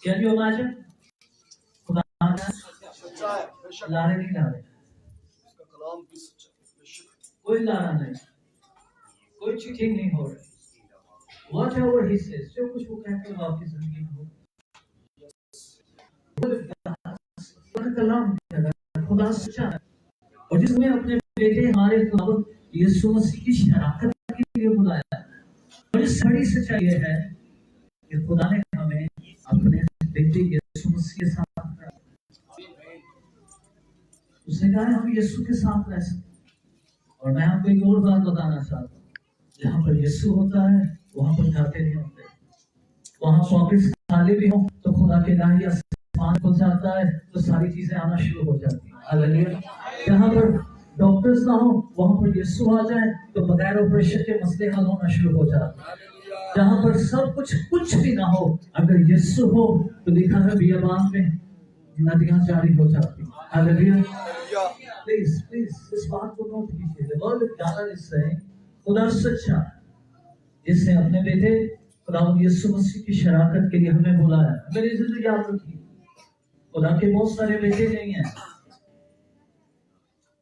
Can you imagine? खुदा लारे नहीं ला रहे, कोई लारा नहीं, कोई चीटिंग नहीं हो रही। Whatever he says, जो कुछ वो कहते हैं आपकी जिंदगी में हो, कलाम खुदा सच्चा है। और जिसने अपने बेटे हमारे खुदा यीशु मसीह की शराकत के लिए बुलाया है। और इस बड़ी सच्चाई है कि खुदा ने हमें अपने बेटे यीशु मसीह के साथ रखा। उसने कहा हम यीशु के साथ रह सकते। और मैं आपको एक और बात बताना चाहता हूँ, जहाँ पर यीशु होता है वहां पर घाटे नहीं होते। वहां पॉकेट्स खाली भी हो तो खुदा के राही आसमान खुल जाता है, तो सारी चीजें आना शुरू हो जाती हैं। हालेलुया। जहाँ पर डॉक्टर्स ना हो वहां पर यीशु आ जाए तो बगैर ऑपरेशन के मसले हल होना शुरू हो जाते हैं। जहाँ पर सब कुछ भी ना हो, अगर यीशु हो तो लिखा है बियाबान में नदियां जारी हो जाती हैं। हालेलुया। प्लीज प्लीज इस बात को नोट कीजिए। The word of God is saying, खुदा सच्चा है जिसने अपने बेटे खुदा यीशु मसीह की शराकत के लिए हमें बुलाया। मेरी जिंदगी याद रखिए, खुदा के बहुत सारे बेटे नहीं हैं।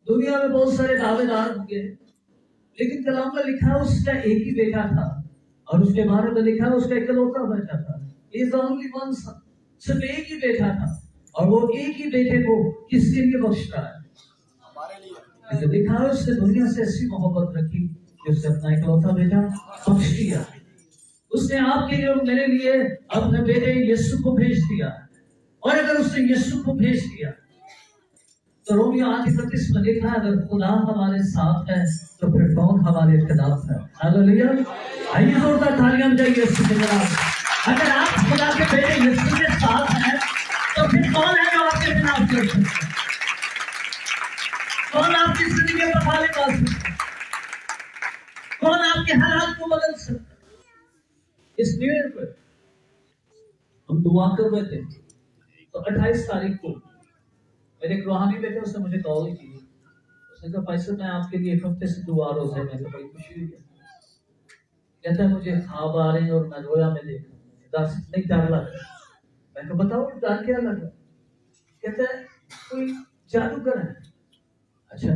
दुनिया में बहुत सारे दावेदार होंगे, लेकिन कलाम में लिखा है उसका एक ही बेटा था, और उसके बारे में लिखा है उसका इकलौता बेटा था। He is the only one son, सिर्फ एक ही बेटा था, और वो एक ही बेटे को किसके लिए बख्श रहा है? हमारे लिए। लिखा है उसने दुनिया से ऐसी मोहब्बत रखी कि उसने अपना इकलौता बेटा बख्श दिया। उसने आपके लिए और मेरे लिए अपने बेटे यीशु को भेज दिया। और अगर उसने यीशु को भेज दिया तो रोमियो 8:31 में लिखा है, अगर खुदा हमारे साथ है तो फिर कौन हमारे खिलाफ है? हालेलुया। आइए जोरदार तालियां बजाइए यीशु के खिलाफ। अगर आप खुदा के बेटे यीशु के साथ हैं तो फिर कौन है जो आपके खिलाफ कर सकता है? कौन आपकी जिंदगी में बदलाव ला सकता है? कौन आपके हालात को बदल सकता है? इस न्यू ईयर पर हम दुआ कर रहे थे, तो 28 तारीख को मेरे एक रूहानी बेटे उसने मुझे कॉल की। उसने कहा भाई साहब मैं आपके लिए एक हफ्ते से दुआ रोज है। मैं बड़ी खुशी हुई। कहता है मुझे ख्वाब आ रहे हैं और मैं रोया में देख रहा हूँ, नहीं डर लग रहा। मैं कहा बताओ डर क्या लग रहा? कहता है कोई जादूगर है। अच्छा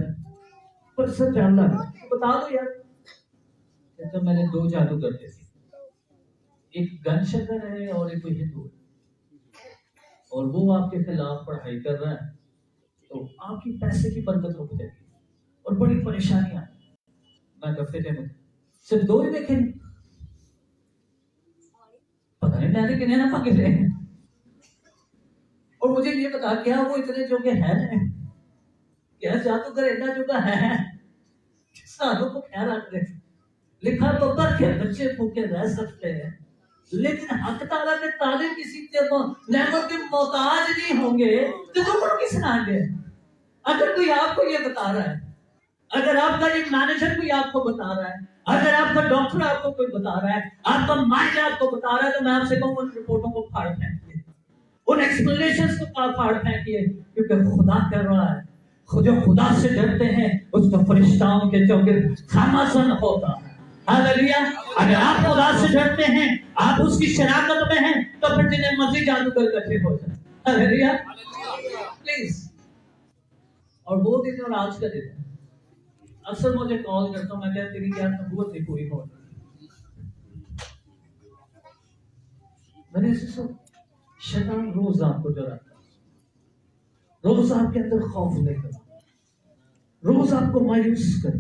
पर सर डर लग रहा, बता दो यार। कहता मैंने 2 जादूगर देखे, एक गन शकर है और एक कोई हिंदू है, और वो आपके खिलाफ पढ़ाई कर रहा है, तो आपकी पैसे की बरकत रुक जाएगी और बड़ी परेशानियां। मैं कहते थे सिर्फ 2 ही देखे, पता नहीं मैंने कितने ना पकड़े थे। और मुझे ये बता क्या वो इतने जोगे हैं? क्या जादूगर इतना जोगा है? सालों को ख्याल रख रहे। लिखा तो तक है बच्चे भूखे रह सकते हैं, लेकिन हक ताला के ताले किसी के नेमत के मोहताज नहीं होंगे तो दुखों किस नागे। अगर कोई आपको ये बता रहा है, अगर आपका ये मैनेजर कोई आपको बता रहा है, अगर आपका डॉक्टर आपको कोई बता रहा है, आपका माइंड आपको बता रहा है, तो मैं आपसे कहूँ उन रिपोर्टों को फाड़ फेंकिए, उन एक्सप्लेनेशंस को फाड़ फेंकिए, क्योंकि खुदा कर रहा है। जो खुदा से डरते हैं उसको फरिश्ताओं के चौगिर्द खामोशन होता है। हालेलुया। अगर आप खुदा से डरते हैं, आप उसकी शराकत में हैं, तो फिर जिन्हें मर्जी जादूगर इकट्ठे हो जाए। हालेलुया। प्लीज। और वो दिन और आज का दिन अक्सर मुझे कॉल करता हूँ, मैं कहता तेरी क्या नबूवत नहीं पूरी हो। मैंने ऐसे सोचा शैतान रोज आपको डराता, रोज आपके अंदर खौफ लेकर, रोज आपको मायूस कर,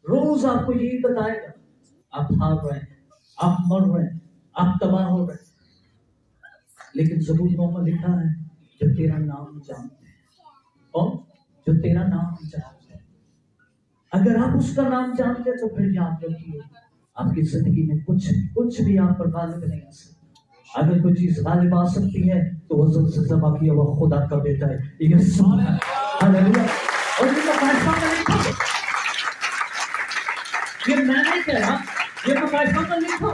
रोज आपको यही बताएगा आप हार रहे हैं, आप मर रहे हैं, आप तबाह हो रहे हैं। लेकिन ज़बूर में लिखा है जो तेरा नाम जानते हैं, और जो तेरा नाम जानते हैं, अगर आप उसका नाम जानते हैं तो फिर याद रखिए आपकी जिंदगी में कुछ भी आप पर गालिब नहीं आ सकता। अगर कोई चीज गालिब आ सकती है तो वो ज़बा किया हुआ खुदा का बेटा है, यीशु है। हालेलुया। और ये मुकाशफा में लिखा, ये मैंने कहा, ये मुकाशफा में लिखा,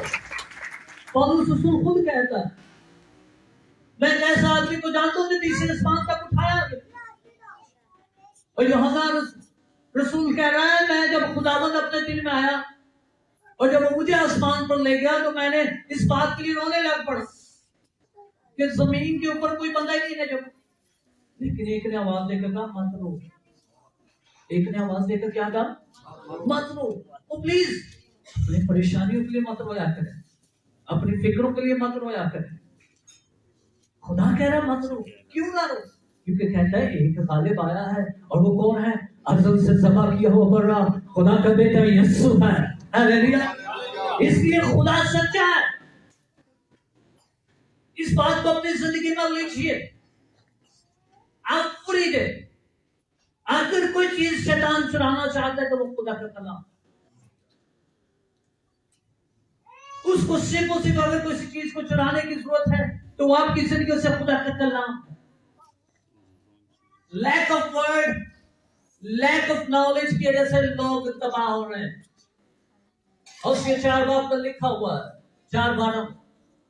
पौलुस रसूल खुद कहता है मैं ऐसा आदमी को जानता हूं जो तीसरे आसमान तक उठाया गया। और यूहन्ना रसूल कह रहा है मैं जब खुदावंद अपने दिल में आया और जब वो मुझे आसमान पर ले गया तो मैंने इस बात के लिए रोने लग पड़ा कि जमीन के ऊपर कोई बंदा ही नहीं है जब, लेकिन एक ने आवाज देकर कहा मत रो। एक ने आवाज देकर क्या कहा? मत रो। वो प्लीज अपनी परेशानियों के लिए मत रोया करें, अपनी फिक्रों के लिए मत रोया करें। खुदा कह रहा मत रो। क्यों ना रो? क्योंकि कहता है एक गालिब आया है, और वो कौन है? अज़ल से ज़बा किया हुआ बर्रा खुदा का बेटा यीशु है। हालेलुया। इसलिए खुदा सच्चा है। इस बात को अपनी जिंदगी में लीजिए। आप फ्री दे। अगर कोई चीज शैतान चुराना चाहता है तो वो खुदा का कलाम। उसको सिर्फ और सिर्फ अगर किसी चीज को चुराने की जरूरत है तो वो आपकी जिंदगी से खुदा का कलाम। Lack of word, lack of knowledge की वजह से लोग तबाह हो रहे हैं। और उसके 4 बाब में लिखा हुआ है, 4:12,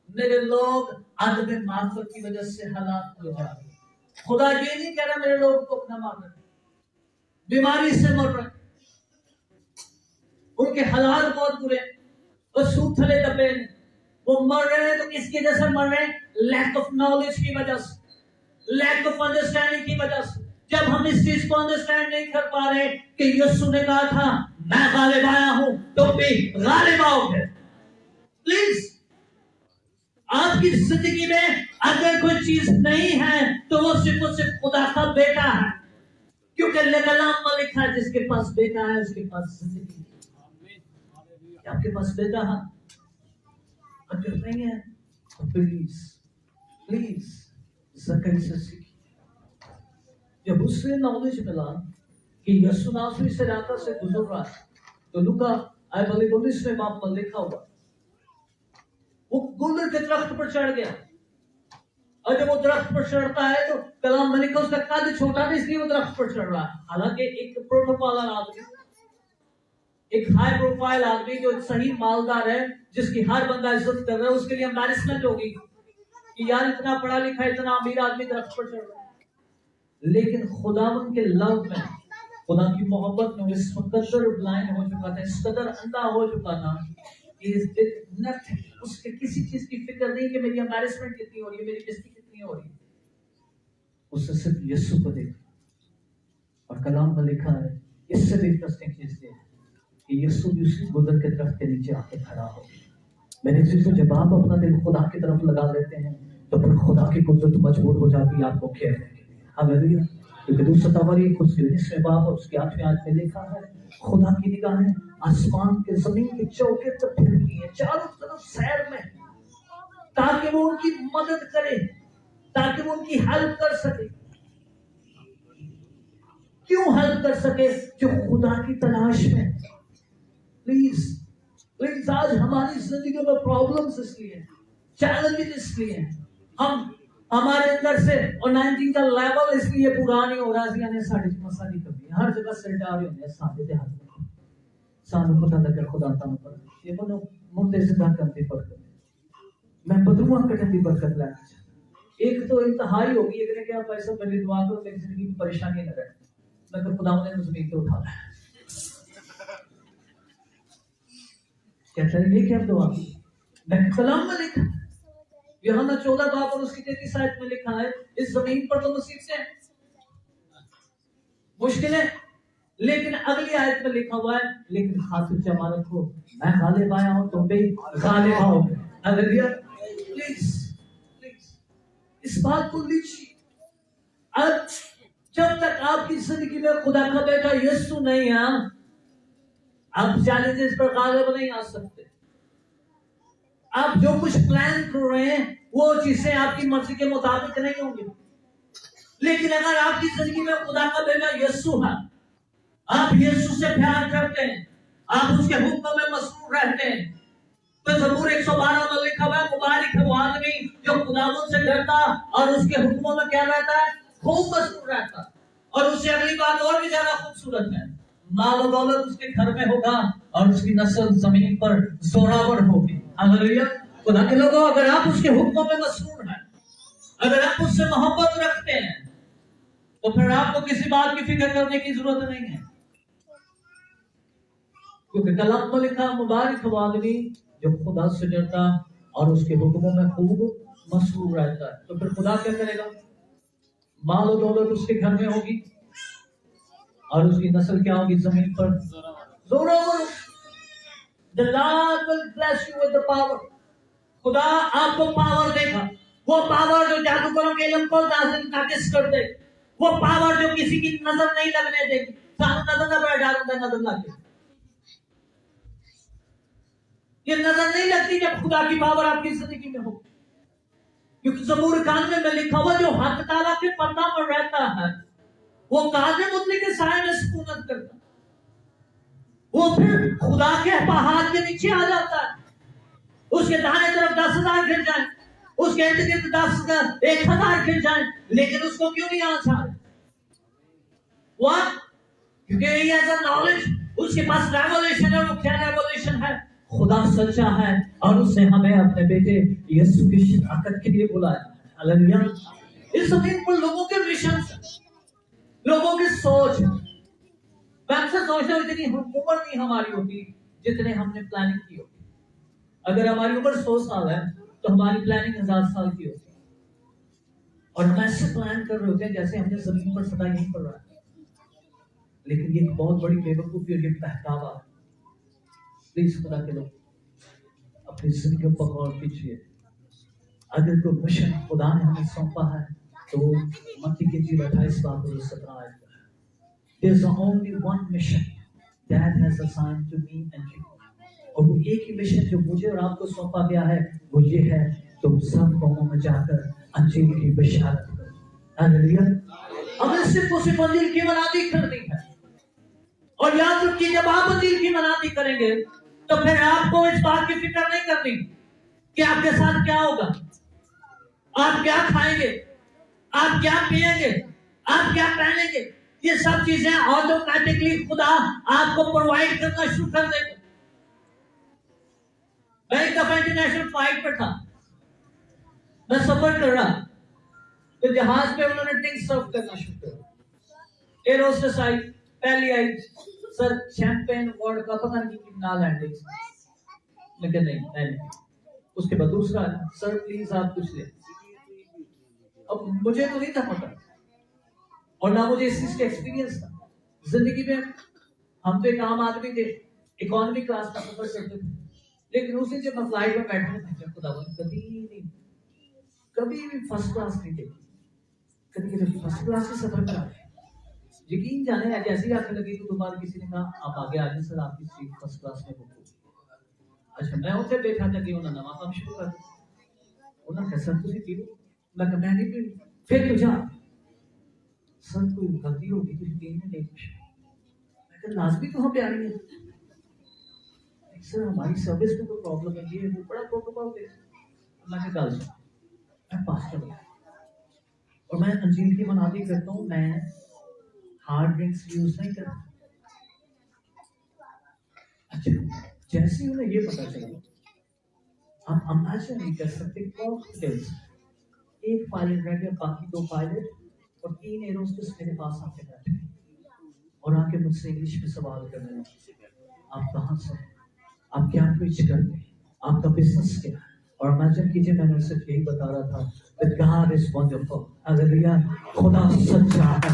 मेरे लोग अदब मार्फत की वजह से हलाक हो जा रहे हैं। खुदा ये नहीं कह रहा मेरे लोग को अपना मार रहे, बीमारी से मर रहे, उनके हालात बहुत बुरे, वो सूखले दबे, वो मर रहे हैं। तो किसकी वजह से मर रहे हैं? लैक ऑफ नॉलेज की वजह से, लैक ऑफ अंडरस्टैंडिंग की वजह से। जब हम इस चीज को अंडरस्टैंड नहीं कर पा रहे कि यीशु ने कहा था मैं गालिब आया हूं, तो भी गालिब आओगे। प्लीज, आपकी जिंदगी में अगर कोई चीज नहीं है तो वो सिर्फ खुदा का बेटा है, क्योंकि कलाम में लिखा है जिसके पास बेटा है उसके पास जिंदगी है। आपके पास बेटा है? अगर नहीं है तो प्लीज प्लीज ज़कई से सीखिए। जब उससे नॉलेज मिला कि यीशु नासरी से रास्ता से गुजर रहा है, तो लूका आई बिलीव 19वें बाब में लिखा हुआ वो गुलर के दरख्त पर चढ़ गया। और जब वो दरख्त पर चढ़ता है तो कलाम में लिखा उसका कद छोटा था इसलिए वो दरख्त पर चढ़ रहा है। हालांकि एक प्रोटोकॉल आदमी, एक हाई प्रोफाइल आदमी जो सही मालदार है, जिसकी हर बंदा इज्जत कर रहा है, उसके लिए एम्बैरेसमेंट होगी कि यार इतना पढ़ा लिखा इतना अमीर आदमी दरख्त पर चढ़ रहा है। लेकिन खुदावन के लव में, खुदा की मोहब्बत में इस कदर ब्लाइंड हो चुका था, इस कदर अंधा हो चुका था कि उसके किसी चीज की फिक्र नहीं कि मेरी एम्बैरेसमेंट कितनी हो रही है, मेरी बेइज्जती कितनी हो रही है। उससे सिर्फ यीशु को देखा। और कलाम में लिखा है, इससे भी इंटरेस्टिंग चीज ये है कि यीशु भी उसी गुदर के दरख्त के नीचे आके खड़ा हो। मेरे चीजों जब आप अपना दिल खुदा की तरफ लगा लेते हैं तो फिर खुदा की कुदरत मजबूर हो जाती है आपको घेरने के लिए। हालेलुया। क्योंकि दूसरा तवारी खुद 19वें बाब और उसके 8वें आयत में लिखा है, खुदा की निगाहें आसमान के जमीन के चौके तक फिरती हैं, चारों तरफ सैर में, ताकि वो उनकी मदद करे, ताकि वो उनकी हेल्प कर सके। क्यों हेल्प कर सके? जो खुदा की तलाश में। प्लीज प्लीज, आज हमारी जिंदगी में प्रॉब्लम्स इसलिए, चैलेंजेस इसलिए, हम हमारे अंदर से और 19 का लेवल इसलिए पूरा नहीं हो रहा है। यानी साड़ी मसा नहीं करनी, हर जगह सरदार होते हैं, साथे दे हाथ में सानू पता लगे खुदा तानु पर ये बोलो मुर्दे जिंदा करने पर मैं बदरुआ कटन की बरकत लाना। एक तो इंतहाई होगी, एक ने क्या पैसा मेरी दुआ करो मेरी जिंदगी में परेशानी न रहे, मैं खुदा ने जमीन पे उठा है। कहता है ये क्या दुआ? मैं कलाम में लिखा, यूहन्ना 14 बाब और उसकी 33 आयत में लिखा है, इस जमीन पर तो मुसीबतें मुश्किलें, लेकिन अगली आयत में लिखा हुआ है, लेकिन खातिर जमा रखो मैं गालिब आया हूं, तुम भी गालिब आओगे। हालेलुया। प्लीज प्लीज इस बात को लीजिए। अब जब तक आपकी जिंदगी में खुदा का बेटा यीशु नहीं है, आप चैलेंजेस पर गालिब नहीं आ सकते। आप जो कुछ प्लान कर रहे हैं वो चीजें आपकी मर्जी के मुताबिक नहीं होंगी। लेकिन अगर आपकी जिंदगी में खुदा का बेटा यीशु है, आप यीशु से प्यार करते हैं, आप उसके हुक्म में मसरूर रहते हैं, तो ज़बूर 112 में लिखा हुआ है, मुबारक है वो आदमी जो खुदावंद से डरता और उसके हुक्मों में क्या रहता है, खूब मसरूर रहता। और उससे अगली बात और भी ज्यादा खूबसूरत है, माल और दौलत उसके घर में होगा और उसकी नस्ल जमीन पर जोरावर होगी। हालेलुया। खुदा के लोगों, अगर आप उसके हुक्मों में मसरूर हैं, अगर आप उससे मोहब्बत रखते हैं, तो फिर आपको किसी बात की फिक्र करने की जरूरत नहीं है। क्योंकि कलाम में लिखा, मुबारक वो आदमी जो खुदा से डरता और उसके हुक्मों में खूब मसरूर रहता है, तो फिर खुदा क्या करेगा? माल और दौलत उसके घर में होगी और उसकी नस्ल क्या होगी? जमीन पर जोरों। The Lord will bless you with the power. खुदा आपको पावर देगा, वो पावर जो जादूगरों के इल्म को नाकिस कर दे, वो पावर जो किसी की नजर नहीं लगने देगी। नजर ना बड़ा डालता, नजर लगे, ये नजर नहीं लगती जब खुदा की पावर आपकी जिंदगी में हो। क्योंकि ज़बूर 91 में लिखा हुआ, जो हक ताला के पन्ना पर रहता है वो काज़िम मुतली के साए में सुकूनत करता है, वो फिर खुदा के पहाड़ के नीचे आ जाता है। उसके दाहिने तरफ 10,000 गिर जाए, उसके इर्द गिर्द 10,000 1,000 गिर जाए, लेकिन उसको क्यों नहीं आंच आ रही? क्योंकि he has a knowledge, उसके पास रेवोल्यूशन है। वो क्या रेवोल्यूशन है? खुदा सच्चा है और उसने हमें अपने बेटे यीशु की शनाख्त के लिए बुलाया। हालेलुया। इस जमीन पर लोगों के मिशन, लोगों की सोच, मैं अक्सर सोचता हूँ इतनी उम्र नहीं हमारी होती जितने हमने प्लानिंग की होती। अगर हमारी उम्र 100 साल है तो हमारी प्लानिंग 1000 साल की होती है, और हम ऐसे प्लान कर रहे होते हैं जैसे हमने जमीन पर सदा यहीं पर रहा। लेकिन ये बहुत बड़ी बेवकूफी और ये बहकावा। प्लीज खुदा के लोग अपनी जिंदगी पर गौर कीजिए। अगर कोई मिशन खुदा ने हमें सौंपा है तो मत्ती की 28:17 है। There's only one mission that has assigned to me and you. और वो एक ही मिशन जो मुझे और आपको सौंपा गया है वो ये है, तुम सब कौमों में जाकर अंजील की बशारत करो। हालेलुया। हमें सिर्फ अंजील की मनादी करनी है। और याद रखिए, जब आप अंजील की मनादी करेंगे तो फिर आपको इस बात की फिक्र नहीं करनी कि आपके साथ क्या होगा, आप क्या खाएंगे, आप क्या पिएंगे, आप क्या पहनेंगे। ये सब चीजें ऑटोमेटिकली खुदा आपको प्रोवाइड करना शुरू कर देगा। मैं एक दफा इंटरनेशनल फ्लाइट पर था, मैं सफर कर रहा, तो जहाज पे उन्होंने ड्रिंक सर्व करना शुरू किया। एयर होस्टेस आई, पहली आई, सर शैंपेन वॉड का पता नहीं कितना लैंडिंग, लेकिन नहीं। उसके बाद दूसरा, सर प्लीज आप कुछ ले। अब मुझे तो नहीं था पता और ना मुझे इस चीज का एक्सपीरियंस था जिंदगी में। हम तो एक आम आदमी थे, इकोनॉमी क्लास का सफर करते थे, लेकिन उस दिन जब मैं फ्लाइट में बैठा था, खुदा कभी भी फर्स्ट क्लास नहीं देखी। कभी फर्स्ट क्लास से सफर करा, यकीन जाने जैसी आंखें लगी तो दोबारा किसी ने कहा आप आगे आगे सर आपकी सीट फर्स्ट क्लास में बुक होगी। अच्छा, मैं उसे बैठा था कि उन्होंने नवा काम शुरू कर दिया। उन्होंने कहा सर तुसी पी लो। मैं नहीं पी, फिर तुझा सर कोई गलती होगी तो यकीन नहीं। मैं कहा लाजमी तो हम पे आ रही है सर, हमारी सर्विस में कोई प्रॉब्लम है, ये वो बड़ा प्रोटोकॉल है। अल्लाह के काल से मैं पास्टर हूँ और मैं अंजील की मनादी करता हूँ, मैं हार्ड ड्रिंक्स यूज नहीं करता। अच्छा, जैसे ही उन्हें ये पता चला, आप इमेजिन नहीं कर सकते कॉकटेल्स, एक पायलट रह गया, बाकी 2 पायलट और 3 एयर होस्टेस मेरे पास आके बैठे और आके मुझसे इंग्लिश में सवाल करने लगे, आप कहाँ से, आप क्या प्रीच करते हैं, आपका बिजनेस क्या है। और इमेजिन कीजिए, मैंने उसे यही बता रहा था that God is wonderful, hallelujah, खुदा सच्चा है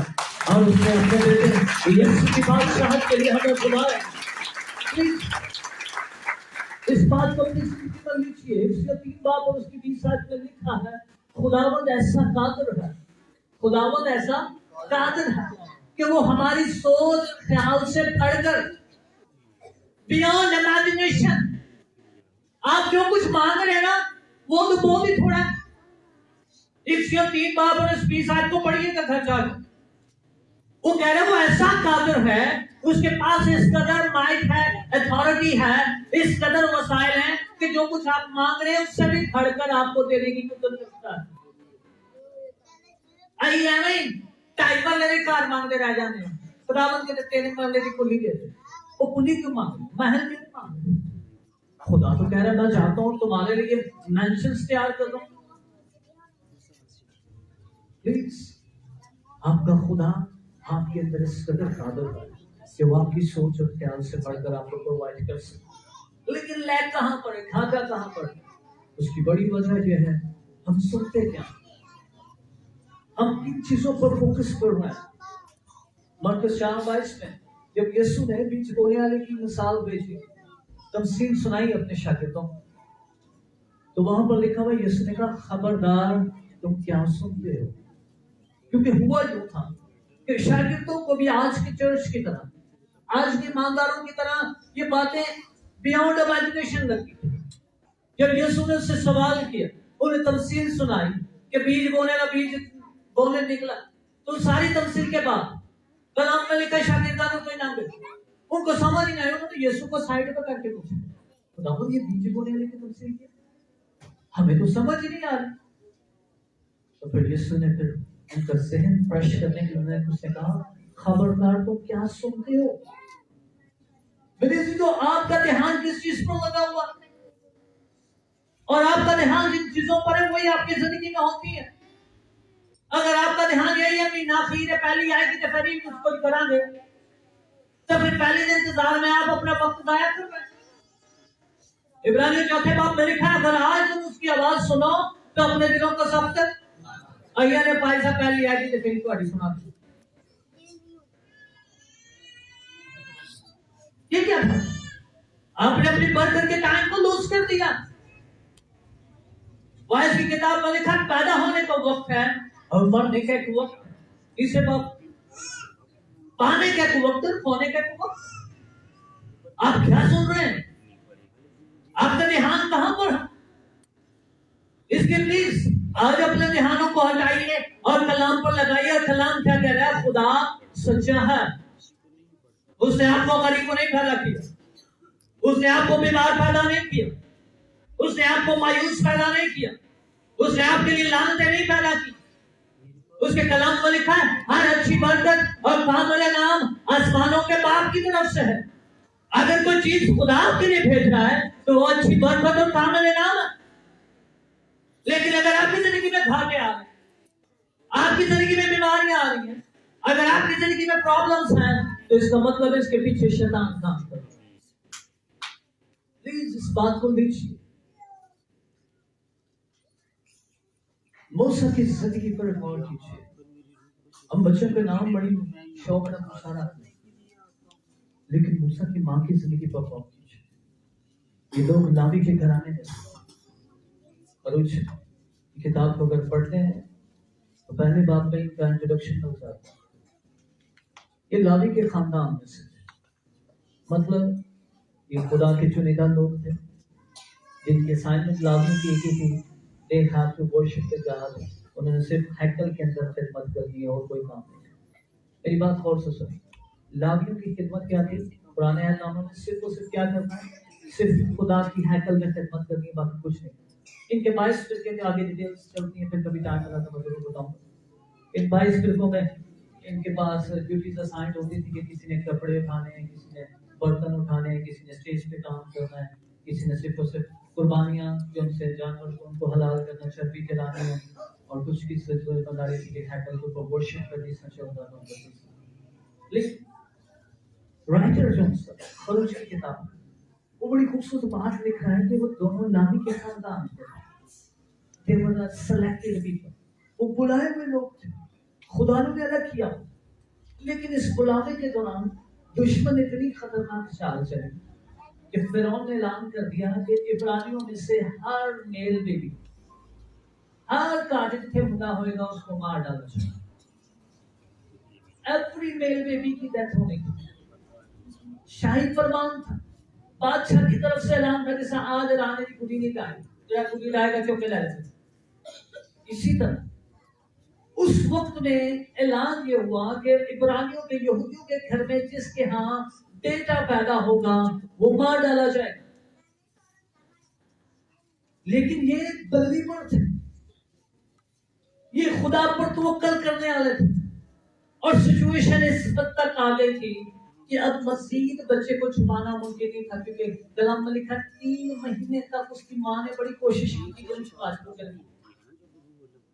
और उसने अपने बेटे यीशु की बादशाहत के लिए हमें बुलाया। इस बात को अपनी जिंदगी में लीजिए। इसलिए 3 बात और उसकी 20 आयत में लिखा है, खुदावंद ऐसा कादिर है, खुदावंद ऐसा कादिर है कि वो हमारी सोच ख्याल से बढ़कर, बियॉन्ड इमेजिनेशन, आप जो कुछ मांग रहे हैं ना वो तो बहुत ही थोड़ा है। इसलिए 3 बार और इस 20 आयत को पढ़िएगा घर जाकर। वो कह रहे हैं वो ऐसा कादिर है, उसके पास इस कदर माइट है, अथॉरिटी है, इस कदर वसाइल है कि जो कुछ आप मांग रहे हैं उससे भी बढ़कर आपको देने की कुदरत रखता है। आई आमीन। टाइमर लेने कार मांगते रह जाते हैं, खुदावंद के तेरे मांगने की कुली देते, वो कुली क्यों मांगे, महल क्यों मांगे। खुदा तो कह रहा है मैं चाहता हूं तुम्हारे लिए मैंशंस तैयार कर दूं। प्लीज, आपका खुदा आपके अंदर इस कदर कादिर है कि वो आपकी सोच और ख्याल से बढ़कर आपको प्रोवाइड कर सकते। लेकिन लैक कहां पर है, खाका कहां पर है? उसकी बड़ी वजह यह है हम सुनते क्या, हम किन चीजों पर फोकस कर रहे हैं। मरकुस 4:22 में जब यीशु ने बीज बोने वाले की मिसाल भेजी, तमसील सुनाई अपने शागिर्दों को, तो वहां पर लिखा हुआ यीशु ने कहा खबरदार तुम क्या सुनते हो। क्योंकि हुआ जो था कि शागिर्दों को भी आज की चर्च की तरह, आज के ईमानदारों की तरह ये बातें बियॉन्ड इमेजिनेशन लगती थी। जब यीशु ने उससे सवाल किया, उन्हें तमसील सुनाई कि बीज बोने का बीज बोने निकला, तो सारी तमसील के बाद कलाम में लिखा शागिर्दों को कोई नाम दे, उनको समझ नहीं आया। उन्होंने यीशु को साइड पर करके पूछा, खुदावंद ये बीज बोने वाले की तमसील क्या, हमें तो समझ ही नहीं आ रही। तो फिर यीशु ने फिर उनका ज़हन फ्रेश करने के लिए उसने कहा खबरदार तो क्या सुनते हो। मेरे जी तो आपका ध्यान किस चीज पर लगा हुआ और आपका ध्यान जिन चीजों पर है वही आपकी जिंदगी में होती है। अगर आपका ध्यान यही है कि नाखीर है पहली आएगी तो फिर ही उसको करांगे, तो फिर पहले दिन इंतजार में आप अपना वक्त जाया कर रहे हैं। इब्रानियों 4 बाब में लिखा है अगर आज तुम उसकी आवाज सुनो तो अपने दिलों को सख्त अय्या ने पाई सा पहली आएगी तो फिर तुम्हारी सुना दी। ये क्या था, आपने अपनी बर्थ के टाइम को लूज कर दिया। वाइस की किताब में लिखा पैदा होने का वक्त है और मरने का एक वक्त, इसे पाने का एक वक्त और खोने का एक वक्त। आप क्या सुन रहे हैं, आपका ध्यान कहां पर है? इसके प्लीज आज अपने ध्यानों को हटाइए और कलाम पर लगाइए। कलाम क्या कह रहा है, खुदा सच्चा है। उसने आपको गरीब को नहीं पैदा किया, उसने आपको बीमार पैदा नहीं किया, उसने आपको मायूस पैदा नहीं किया, उसने आपके लिए लानतें नहीं पैदा की। उसके कलाम में लिखा है हर अच्छी बरकत और कामिल नाम आसमानों के बाप की तरफ से है। अगर कोई चीज खुदा के लिए भेज रहा है तो वो अच्छी बरकत और कामिल नाम है। लेकिन अगर आपकी जिंदगी में घाटे आ रहे हैं, आपकी जिंदगी में बीमारियां आ रही हैं, अगर आपकी जिंदगी में प्रॉब्लम्स हैं, तो इसका मतलब है इसके पीछे शैतान काम कर रहा है। प्लीज इस बात को लीजिए। मूसा की जिंदगी पर गौर कीजिए। हम बच्चों के नाम बड़ी शौक से पूछा, लेकिन मूसा की माँ की जिंदगी पर गौर कीजिए। ये लोग लावी के घराने में और किताब को अगर पढ़ते हैं तो पहले बात में इनका इंट्रोडक्शन मिल जाता है। ये लावी के खानदान में से, मतलब ये खुदा के चुनिंदा लोग थे जिनकी असाइनमेंट लावी की एक ही थी, they have to worship the God. उन्होंने सिर्फ हैकल के अंदर खिदमत करनी है और कोई काम नहीं। मेरी बात गौर से सुनिए, लावियों की खिदमत क्या थी? पुराने ऐलानों में सिर्फ और सिर्फ क्या करना है, सिर्फ खुदा की हैकल में खिदमत करनी है, बाकी कुछ नहीं। इनके 22 फिरके के आगे डिटेल्स चलती हैं, फिर कभी टाइम मिला तो मैं जरूर बताऊंगा। इन 22 फिरकों में इनके पास ड्यूटीज असाइंड होती थी कि किसी ने कपड़े उठाने हैं, किसी ने बर्तन उठाने हैं, किसी ने स्टेज पे काम करना है, किसी ने सिर्फ और सिर्फ कुर्बानियाँ जो उनसे जानवर को उनको हलाल करना, चर्बी जलानी है, और कुछ की जिम्मेदारी थी कि हैकल को वर्शिप करनी इसमें चल रहा था। लेकिन राइटर जोन्स फरूज की किताब वो बड़ी खूबसूरत बात लिख रहा है कि वो दोनों लावी के खानदान थे। They were the selected people. वो बुलाए हुए लोग थे, खुदा ने अलग किया। लेकिन इस बुलावे के दौरान दुश्मन इतनी खतरनाक चाल चली कि फिरौन ने ऐलान कर दिया कि इब्रानियों में से हर मेल बेबी, हर काजिद के मुदा होएगा उसको मार डाला जाएगा। एवरी मेल बेबी की डेथ होने की शाही फरमान था, बादशाह की तरफ से ऐलान था कि आज राने की कुटी नहीं लाए, तेरा कुटी लाएगा चौके लाएगा। इसी तरह उस वक्त में ऐलान ये हुआ कि इब्रानियों के यहूदियों के घर में जिसके यहाँ बेटा पैदा होगा वो मार डाला जाएगा। लेकिन ये बलीवर थे, ये खुदा पर तवक्कल करने वाले थे, और सिचुएशन इस हद तक आ गई थी कि अब मजीद बच्चे को छुपाना मुमकिन नहीं था, क्योंकि कलाम में लिखा 3 महीने तक उसकी माँ ने बड़ी कोशिश की थी कि छुपा सके,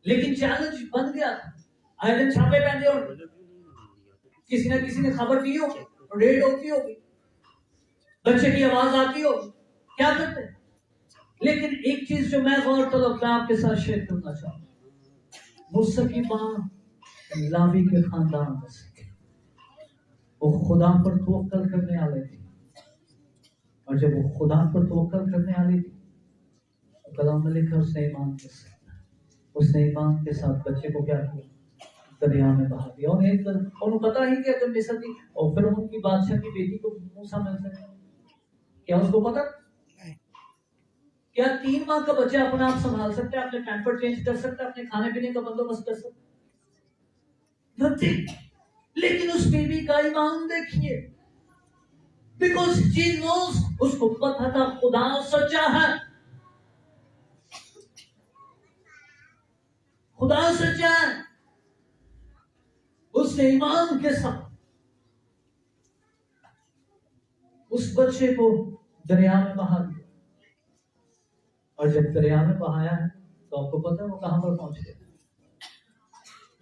लेकिन चैलेंज बन गया था। आयरन छापे पहने और किसी न किसी ने खबर दी होगी, रेड होती होगी, बच्चे की आवाज आती होगी, क्या करते? लेकिन एक चीज जो मैं गौर तलब मैं आपके साथ शेयर करना चाहूँ, मूसा की माँ लावी के खानदान में से, वो खुदा पर तवक्कल करने वाले थे, और जब वो खुदा पर तवक्कल करने वाली थी तो कलाम में लिखा उसने ईमान के साथ बच्चे को क्या किया, दरिया में बहा दिया। उन्हें पता ही कि अगर मिस्र की और फिर उनकी बादशाह की बेटी को मूसा मिल सके, क्या उसको पता? क्या 3 माह का बच्चा अपने आप संभाल सकता है, अपने पैम्पर चेंज कर सकता है, अपने खाने पीने का बंदोबस्त कर सकता है? लेकिन उस बेबी का ईमान देखिए, बिकॉज शी नोस, उसको पता था खुदा सच्चा है, खुदा सच्चा है। उसने ईमान के साथ उस बच्चे को दरिया में बहा दिया, और जब दरिया में बहाया है तो आपको पता है वो कहां पर पहुंच गया?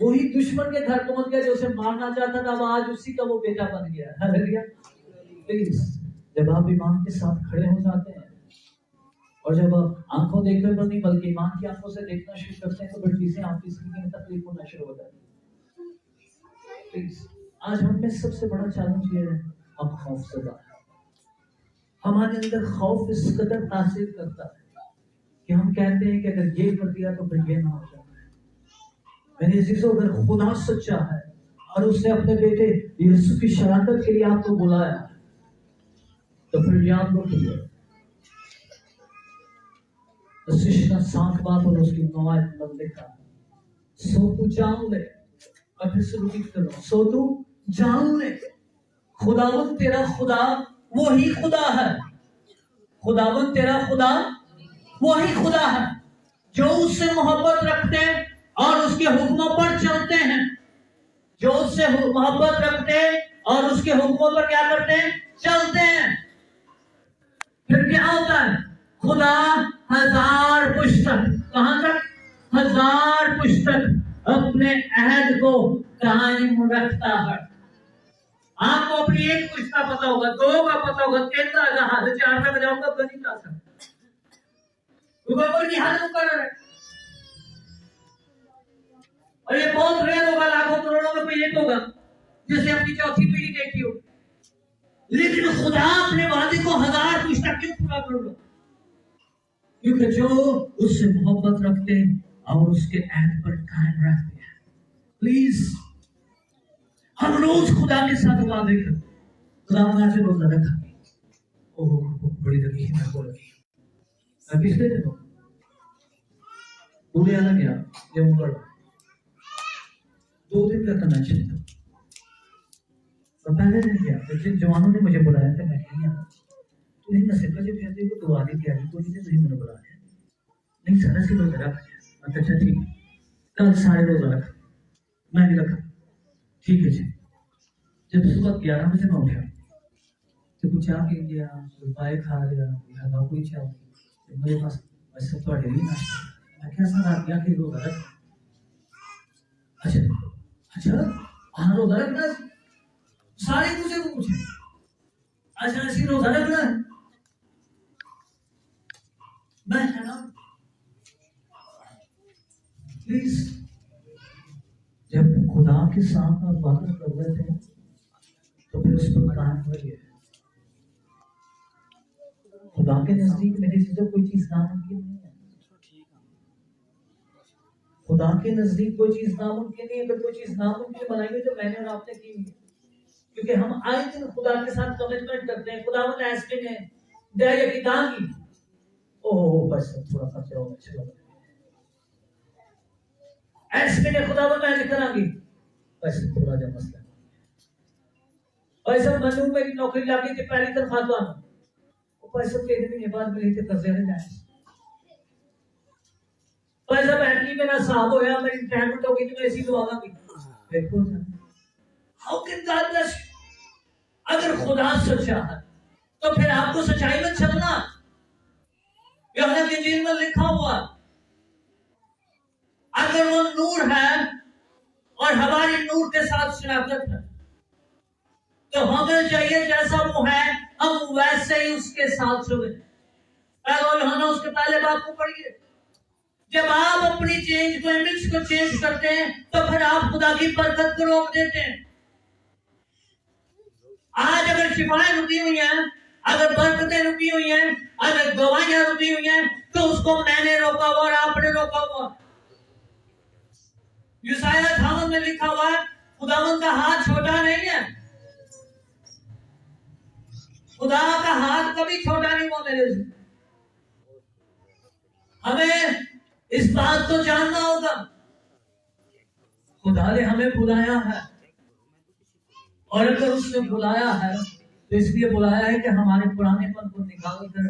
वही दुश्मन के घर पहुंच गया जो उसे मारना चाहता था, वो आज उसी का वो बेटा बन गया। हालेलुया। प्लीज, जब आप ईमान के साथ खड़े हो जाते हैं और जब आप आंखों देखकर तो नहीं बल्कि ईमान की आंखों से देखना शुरू करते हैं, तो फिर चीजें आपकी जिंदगी में तकलीफ होना शुरू हो जाती है। प्लीज, आज हम में सबसे बड़ा चैलेंज ये है, हम खौफजदा है। हमारे अंदर खौफ इस कदर तासीर करता है कि हम कहते हैं कि अगर ये कर दिया तो फिर ये ना हो जाए। मेरे अजीजों, अगर खुदा सच्चा है और उसने अपने बेटे यीशु की शराकत के लिए आपको बुलाया, तो फिर याद रखिए, 7 बात और उसकी 9 आयत में लिखा, सो तू जान ले, और फिर से रिपीट करो, सो तू जान ले, खुदावन तेरा खुदा वही खुदा है, खुदावन तेरा खुदा वही खुदा है, जो उससे मोहब्बत रखते हैं और उसके हुक्मों पर चलते हैं, जो उससे मोहब्बत रखते हैं और उसके हुक्मों पर क्या करते हैं, चलते हैं। फिर क्या होता है? खुदा 1000 पुस्तक, कहां तक? 1000 पुस्तक अपने अहद को कायम रखता है। आपको अपनी एक पुस्तक पता होगा, 2 का पता होगा, 3 का जहां 4 तक जाऊंगा तो नहीं जा सकता, की हद मुकर्रर है। और ये बहुत रेयर होगा, लाखों करोड़ों में कोई एक होगा जिसने अपनी चौथी पीढ़ी देखी हो। लेकिन खुदा अपने वादे को 1000 पुस्तक क्यों पूरा करोगे? क्योंकि जो उससे मोहब्बत रखते हैं और उसके अहद पर कायम रहते हैं। प्लीज, हम रोज खुदा के साथ वादे करते, खुदा मुझे रोजा रखा, ओह बड़ी तकलीफ में बोल रही है। पिछले दिनों पूरे आना गया, जब ऊपर 2 दिन का कनेक्शन था, तो पहले दिन गया, तो जिन जवानों ने मुझे बुलाया था, मैं नहीं आया, तो इन नसीब जब कहते को दुआ नहीं किया, तो इन्हें तुझे मैंने बुलाया नहीं, सारा सी रोजा रखा। अच्छा ठीक, कल सारे रोजा रखा, मैं भी रखा, ठीक है जी। जब सुबह 11 बजे मैं उठा, तो कुछ आ पी लिया, कोई पाए खा लिया, हवा कोई चाह, तो मेरे पास वैसे तो अडेली नाश्ता, मैं क्या सर आप क्या फिर रोजा रखा? अच्छा हाँ रोजा रखना, सारे मुझे पूछे, अच्छा ऐसी रोजा रखना है, मैं है ना। प्लीज, जब खुदा के साथ आप बात कर रहे थे तो फिर उस पर कायम रहिए। खुदा के नजदीक मेरी चीजों कोई चीज नामुमकिन नहीं है। खुदा के नजदीक कोई चीज नामुमकिन नहीं है। अगर कोई चीज नामुमकिन बनाएंगे तो मैंने और आपने की, क्योंकि हम आए दिन खुदा के साथ कमिटमेंट करते हैं। खुदा ने ऐसे ने दया की दांगी, ओह बस थोड़ा खर्चा होगा, चलो ऐसे ने खुदा मैं करांगी, बस थोड़ा जा मसला। पैसा मनु में नौकरी लगी थी, पहली तनख्वाह तो आना, वो पैसा के दिन के बाद मिली थी, कर्जे में जाए पैसा बैटरी में ना साहब होया, मेरी रिटायरमेंट हो गई तो मैं इसी को आगा भी देखो ना। How can God bless? अगर खुदा सच्चा है तो फिर आपको सच्चाई में चलना। यूहन्ना की इंजील में लिखा हुआ, अगर वो नूर है और हमारी नूर के साथ शराकत है, तो हमें चाहिए जैसा वो है हम वैसे ही उसके साथ चले। पहला यूहन्ना उसके पहले बाप को पढ़िए। जब आप अपनी चेंज को, इमेज को चेंज करते हैं तो फिर आप खुदा की बरकत को रोक देते हैं। आज अगर शिफाएं रुकी हुई हैं, अगर बरकतें रुकी हुई हैं, अगर गवाहियां रुकी हुई हैं, तो उसको मैंने रोका हुआ और आपने रोका हुआ। यूसाया 58 में लिखा हुआ है, खुदावंद का हाथ छोटा नहीं है। खुदा का हाथ कभी छोटा नहीं हुआ मेरे से। हमें इस बात को जानना होगा, खुदा ने हमें बुलाया है, और अगर उसने बुलाया है तो इसलिए बुलाया है कि हमारे पुरानेपन को निकाल कर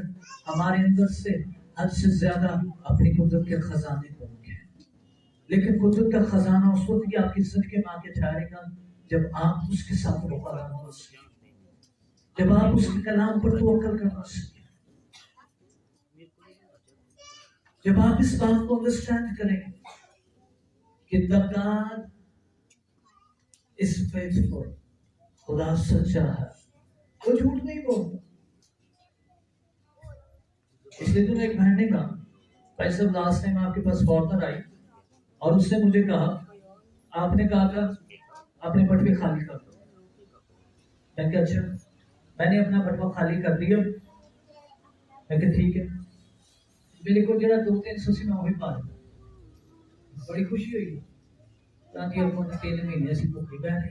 हमारे अंदर से हद से ज्यादा अपनी कुदरत के खजाने को रखें। लेकिन कुदरत का खजाना उस वक्त की आपकी जिंदगी में आके ठहरेगा जब आप उसके साथ वफादार हो सके, जब आप उसके कलाम पर तवक्कुल करना सीखें, जब आप इस बात को अंडरस्टैंड करेंगे कि द गॉड इज फेथफुल, खुदा सच्चा है, वो झूठ नहीं बोलता। इसलिए तो एक बहन ने कहा, भाई साहब लास्ट टाइम आपके पास फॉरनर आई और उसने मुझे कहा, आपने कहा था अपने बटवे खाली कर दो। मैं क्या, अच्छा, मैंने अपना बटवा खाली कर दिया। मैं क्या ठीक है, मेरे को जरा 2-300 में भी पा बड़ी खुशी हुई ताकि अपन 3 महीने से भूखे बैठे,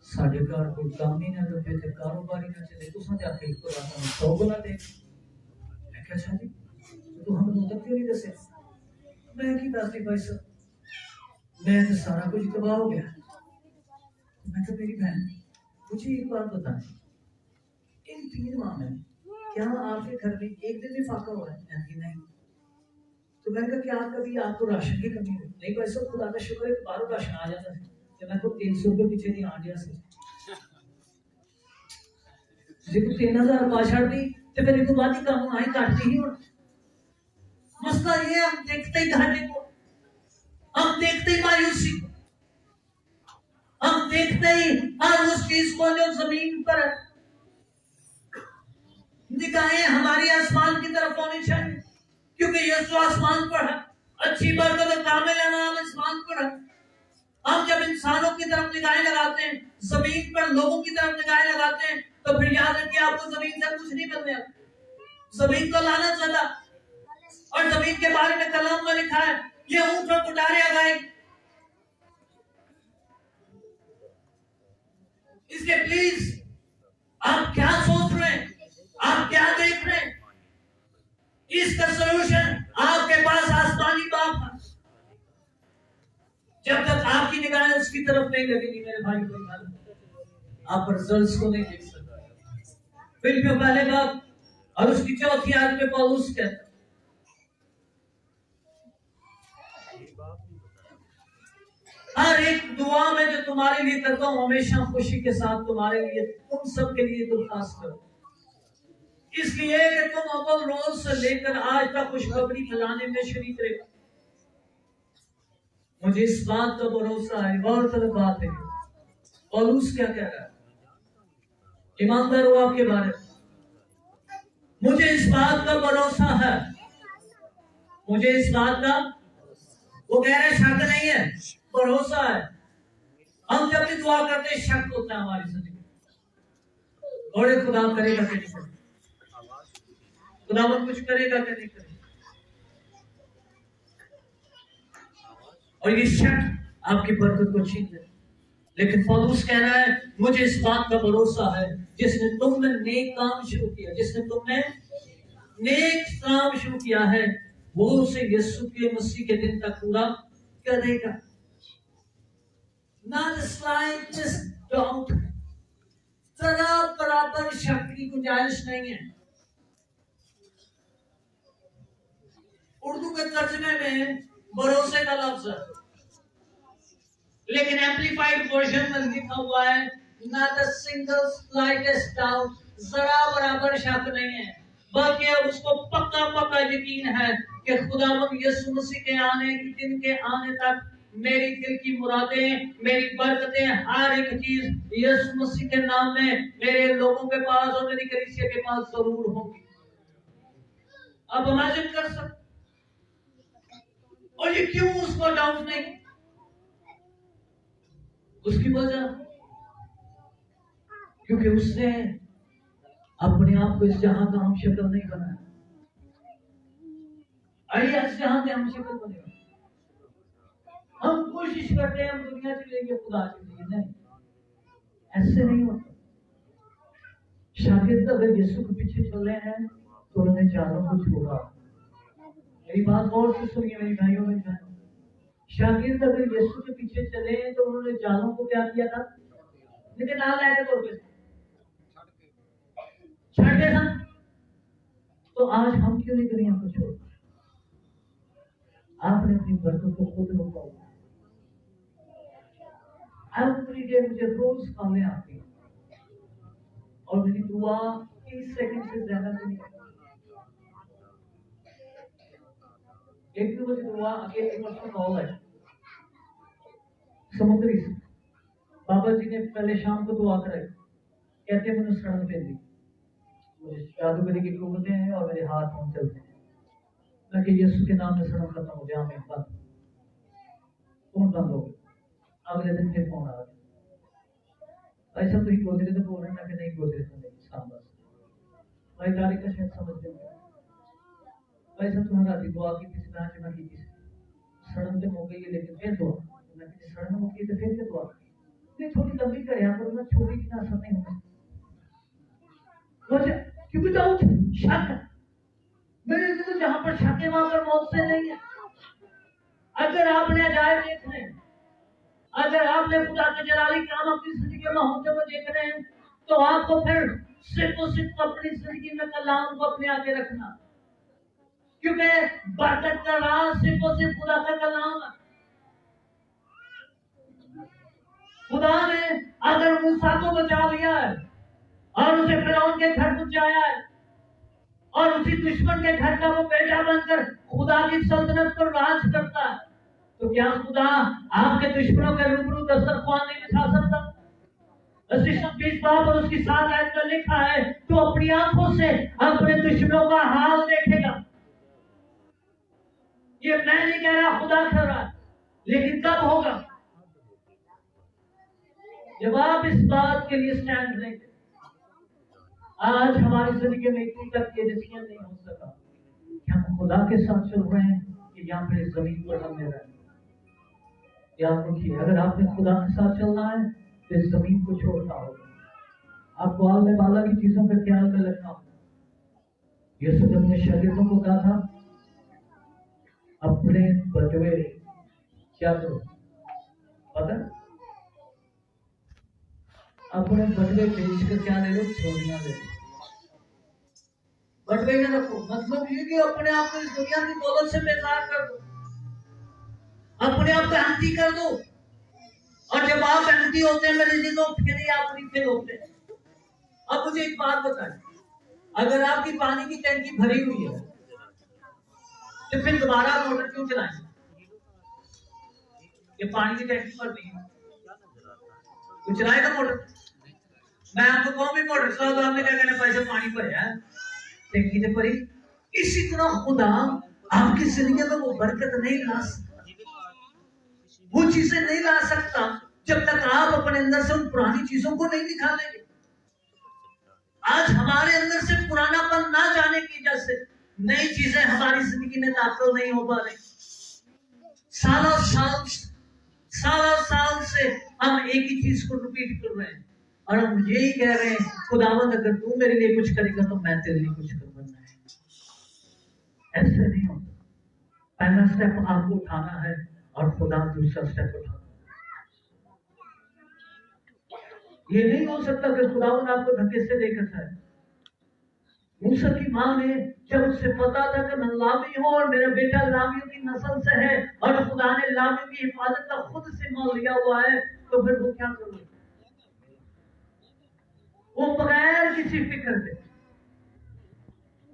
साढ़े घर कोई काम ही ना लगे थे, कारोबार ही ना चले, तुसा जाके इसको रात में 100 गुना दे। मैं क्या, अच्छा जी तो हम लोग क्यों नहीं दसे? मैं की दस नहीं भाई साहब, मैं तो सारा कुछ तबाह हो गया। मैं तो मेरी बहन मुझे एक बात बताएं, इन 3 माह में क्या आपके घर में एक दिन भी फाका हो रहा है? नहीं। तो मैंने कहा क्या कभी आपको राशन की कमी हुई? नहीं भाई साहब, खुदा का शुक्र है बाहरों राशन आ जाता है। मैं को 300 रुपये पीछे नहीं आ गया से जिनको 3000 पाछड़ दी तो फिर इनको बात ही काम आई काटती ही। और मसला ये, हम देखते ही घाटे को, हम देखते ही मायूसी को, हम देखते ही हर उस चीज को जो जमीन पर निगाहें हमारी आसमान की तरफ होनी चाहिए, क्योंकि यीशु आसमान पर है। अच्छी बरकत और कामिल नाम आसमान पर है। हम जब इंसानों की तरफ निगाहें लगाते हैं, जमीन पर लोगों की तरफ निगाहें लगाते हैं, तो फिर याद रखिए आपको जमीन से कुछ नहीं मिलने। जमीन को लाना चला, और जमीन के बारे में कलाम में लिखा है ये ऊंट और कुटारे आए। इसलिए प्लीज आप क्या सोच रहे हैं, आप क्या देख रहे हैं, इसका सोल्यूशन आपके पास आसमानी बाप है। जब तक आपकी निगाहें उसकी तरफ नहीं लगेगी मेरे भाई को, आप रिजल्ट्स को नहीं देख सकते। फिलिपियों पहले बाप और उसकी 4थी आयत में पौलुस कहता, हर एक दुआ में जो तुम्हारे लिए करता हूं हमेशा खुशी के साथ तुम्हारे लिए, तुम सब के लिए दरख्वास्त करो, इसलिए कि तुम अव्वल रोज से लेकर आज तक खुशखबरी फैलाने में शरीक रहे। मुझे इस बात का भरोसा है, गौर तलब बात है, पौलुस क्या कह रहा है, ईमानदार हो आपके बारे में। मुझे इस बात का भरोसा है, मुझे इस बात का, वो कह रहे शक नहीं है, भरोसा है। हम जब भी दुआ करते हैं शक होता है हमारी जिंदगी, और खुदा करेगा कि नहीं करेगा, खुदावन कुछ करेगा कि नहीं करेगा, और ये शक आपकी बरकत को छीन ले। लेकिन पौलुस कह रहा है मुझे इस बात का भरोसा है, जिसने तुम में नेक काम शुरू किया, जिसने तुम में नेक काम शुरू किया है, वो उसे यीशु के मसीह के दिन तक पूरा करेगा। Not the slightest doubt, जरा बराबर शक की गुंजाइश नहीं है। उर्दू के तर्जमे में भरोसे का लफ्ज है, लेकिन एम्पलीफाइड वर्जन में लिखा हुआ है not a single slightest doubt, जरा बराबर शक नहीं है, बल्कि उसको पक्का पक्का यकीन है कि खुदावंद यीशु मसीह के आने के दिन के आने तक मेरी दिल की मुरादें, मेरी बरकतें, हर एक चीज यीशु मसीह के नाम में मेरे लोगों के पास और मेरी कलीसिया के पास जरूर होगी। आप इमेजिन कर सकते, और ये क्यों उसको डाउट नहीं? उसकी वजह क्योंकि उसने अपने आप को इस जहां का हम शक्ल नहीं बनाया। आइए इस जहां के हम शक्ल बने। हम कोशिश करते हैं हम दुनिया चलेंगे खुदा चलेंगे, नहीं, ऐसे नहीं होता। शागिर्द अगर यीशु के पीछे चल रहे हैं तो उन्हें जालों को छोड़ा। मेरी बात गौर से सुनिए मेरी भाइयों में बहनों। शागिर्द अगर यीशु के पीछे चले तो उन्होंने जालों को क्या किया था? लेकिन नालायक तौर पे छाड़ दिया था। तो आज हम क्यों नहीं दुनिया को छोड़? आपने अपनी बरकत को खुद रोका हुआ। एवरी डे मुझे रोज कॉलें आती है और मेरी दुआ 30 सेकंड से ज्यादा नहीं है। एक दिन मुझे दुआ आगे एक पर्सन कॉल है समुद्री से। बाबा जी ने पहले शाम को दुआ कराई, कहते मैंने सड़क पे दी, मुझे जादूगरी की कुवतें हैं और मेरे हाथ पांव चलते हैं। मैं कि यीशु के नाम में सड़क खत्म हो गया, मैं बंद, फोन बंद हो गया। अगले दिन फिर फोन आ गया, भाई साहब तुम गोदरे तो बोल रहे हैं। मैं कि नहीं गोदरे तो नहीं, सांबा से। भाई तारीख का शायद समझ गए। भाई साहब तुम्हारा राती दुआ की किसी तरह से ना की किसी सड़क पे हो गई है, लेकिन फिर दुआ मैं किसी सड़क में हो गई तो फिर क्या दुआ ये थोड़ी लंबी कर यहाँ पर मैं छोटी की असर नहीं होगा। क्योंकि डाउट शक मेरे तो जहां पर शक है वहां पर मौत से नहीं है। अगर आपने अजायब देखने, अगर आपने खुदा के जलाली काम अपनी जिंदगी में होते हुए देख रहे हैं तो आपको फिर सिर्फ और सिर्फ अपनी जिंदगी में कलाम को अपने आगे रखना, क्योंकि बरकत का राज सिर्फ और सिर्फ खुदा का कलाम है। खुदा ने अगर मूसा को बचा लिया है और उसे फिरौन के घर पहुंचाया है और उसी दुश्मन के घर का वो बेटा बनकर खुदा की सल्तनत पर राज करता है, तो क्या खुदा आपके दुश्मनों के रूबरू दस्तरख्वान नहीं बिछा सकता? 20 बाब और उसकी 7 आयत में लिखा है तो अपनी आंखों से अपने दुश्मनों का हाल देखेगा। ये मैं नहीं कह रहा, खुदा कह रहा है, लेकिन कब होगा? जब आप इस बात के लिए स्टैंड लेंगे। आज हमारी जिंदगी में इतनी तक ये डिसीजन नहीं हो सका कि हम खुदा के साथ चल रहे हैं कि यहाँ पे जमीन पर हम रहे हैं। याद रखिए, अगर आपने खुदा के साथ चलना है तो इस जमीन को छोड़ना होगा। आपको आलने वाला की चीजों का ख्याल में रखना होगा। यीशु ने अपने शागिर्दों को कहा था अपने बटवे क्या करो, पता अपने बटवे बेच कर क्या ले लो? सोनिया ले लो। बटवे में रखो, मतलब ये कि अपने आप को इस दुनिया की दौलत से बेकार कर दो, अपने आप को एम्प्टी कर दो। और जब आप एम्प्टी होते हैं मेरे दिनों फिर ही आप रिफिल होते हैं। अब मुझे एक बात बताएं, अगर आपकी पानी की टैंकी भरी हुई है तो फिर दोबारा मोटर क्यों चलाएं? ये पानी की टैंकी भर नहीं है, तो चलाएगा मोटर? मैं आपको कहूं भी मोटर चलाओ तो आपने क्या कहना, पैसे पानी भरे हैं टैंकी ने भरी। इसी तरह खुदा आपकी जिंदगी में वो बरकत नहीं ला सकता, वो चीजें नहीं ला सकता जब तक आप अपने अंदर से उन पुरानी चीजों को नहीं निकालेंगे। आज हमारे अंदर से पुरानापन ना जाने की वजह से नई चीजें हमारी जिंदगी में दाखिल नहीं हो पा रही। सालों साल से हम एक ही चीज को रिपीट कर रहे हैं और हम यही कह रहे हैं खुदावंद अगर तू मेरे लिए कुछ करेगा तो मैं तेरे लिए कुछ करूंगा। ऐसे नहीं होता। पहला स्टेप आपको उठाना है और खुदा दूसरा स्टेप उठाना। ये नहीं हो सकता कि खुदावंद आपको धक्के से लेकर जाए। मूसा की मां ने जब उससे पता था कि मैं लावी हूं और मेरा बेटा लावियों की नस्ल से है और खुदा ने लावियों की हिफाजत का खुद से मोल लिया हुआ है, तो फिर वो क्या करोगे? वो बगैर किसी फिक्र के,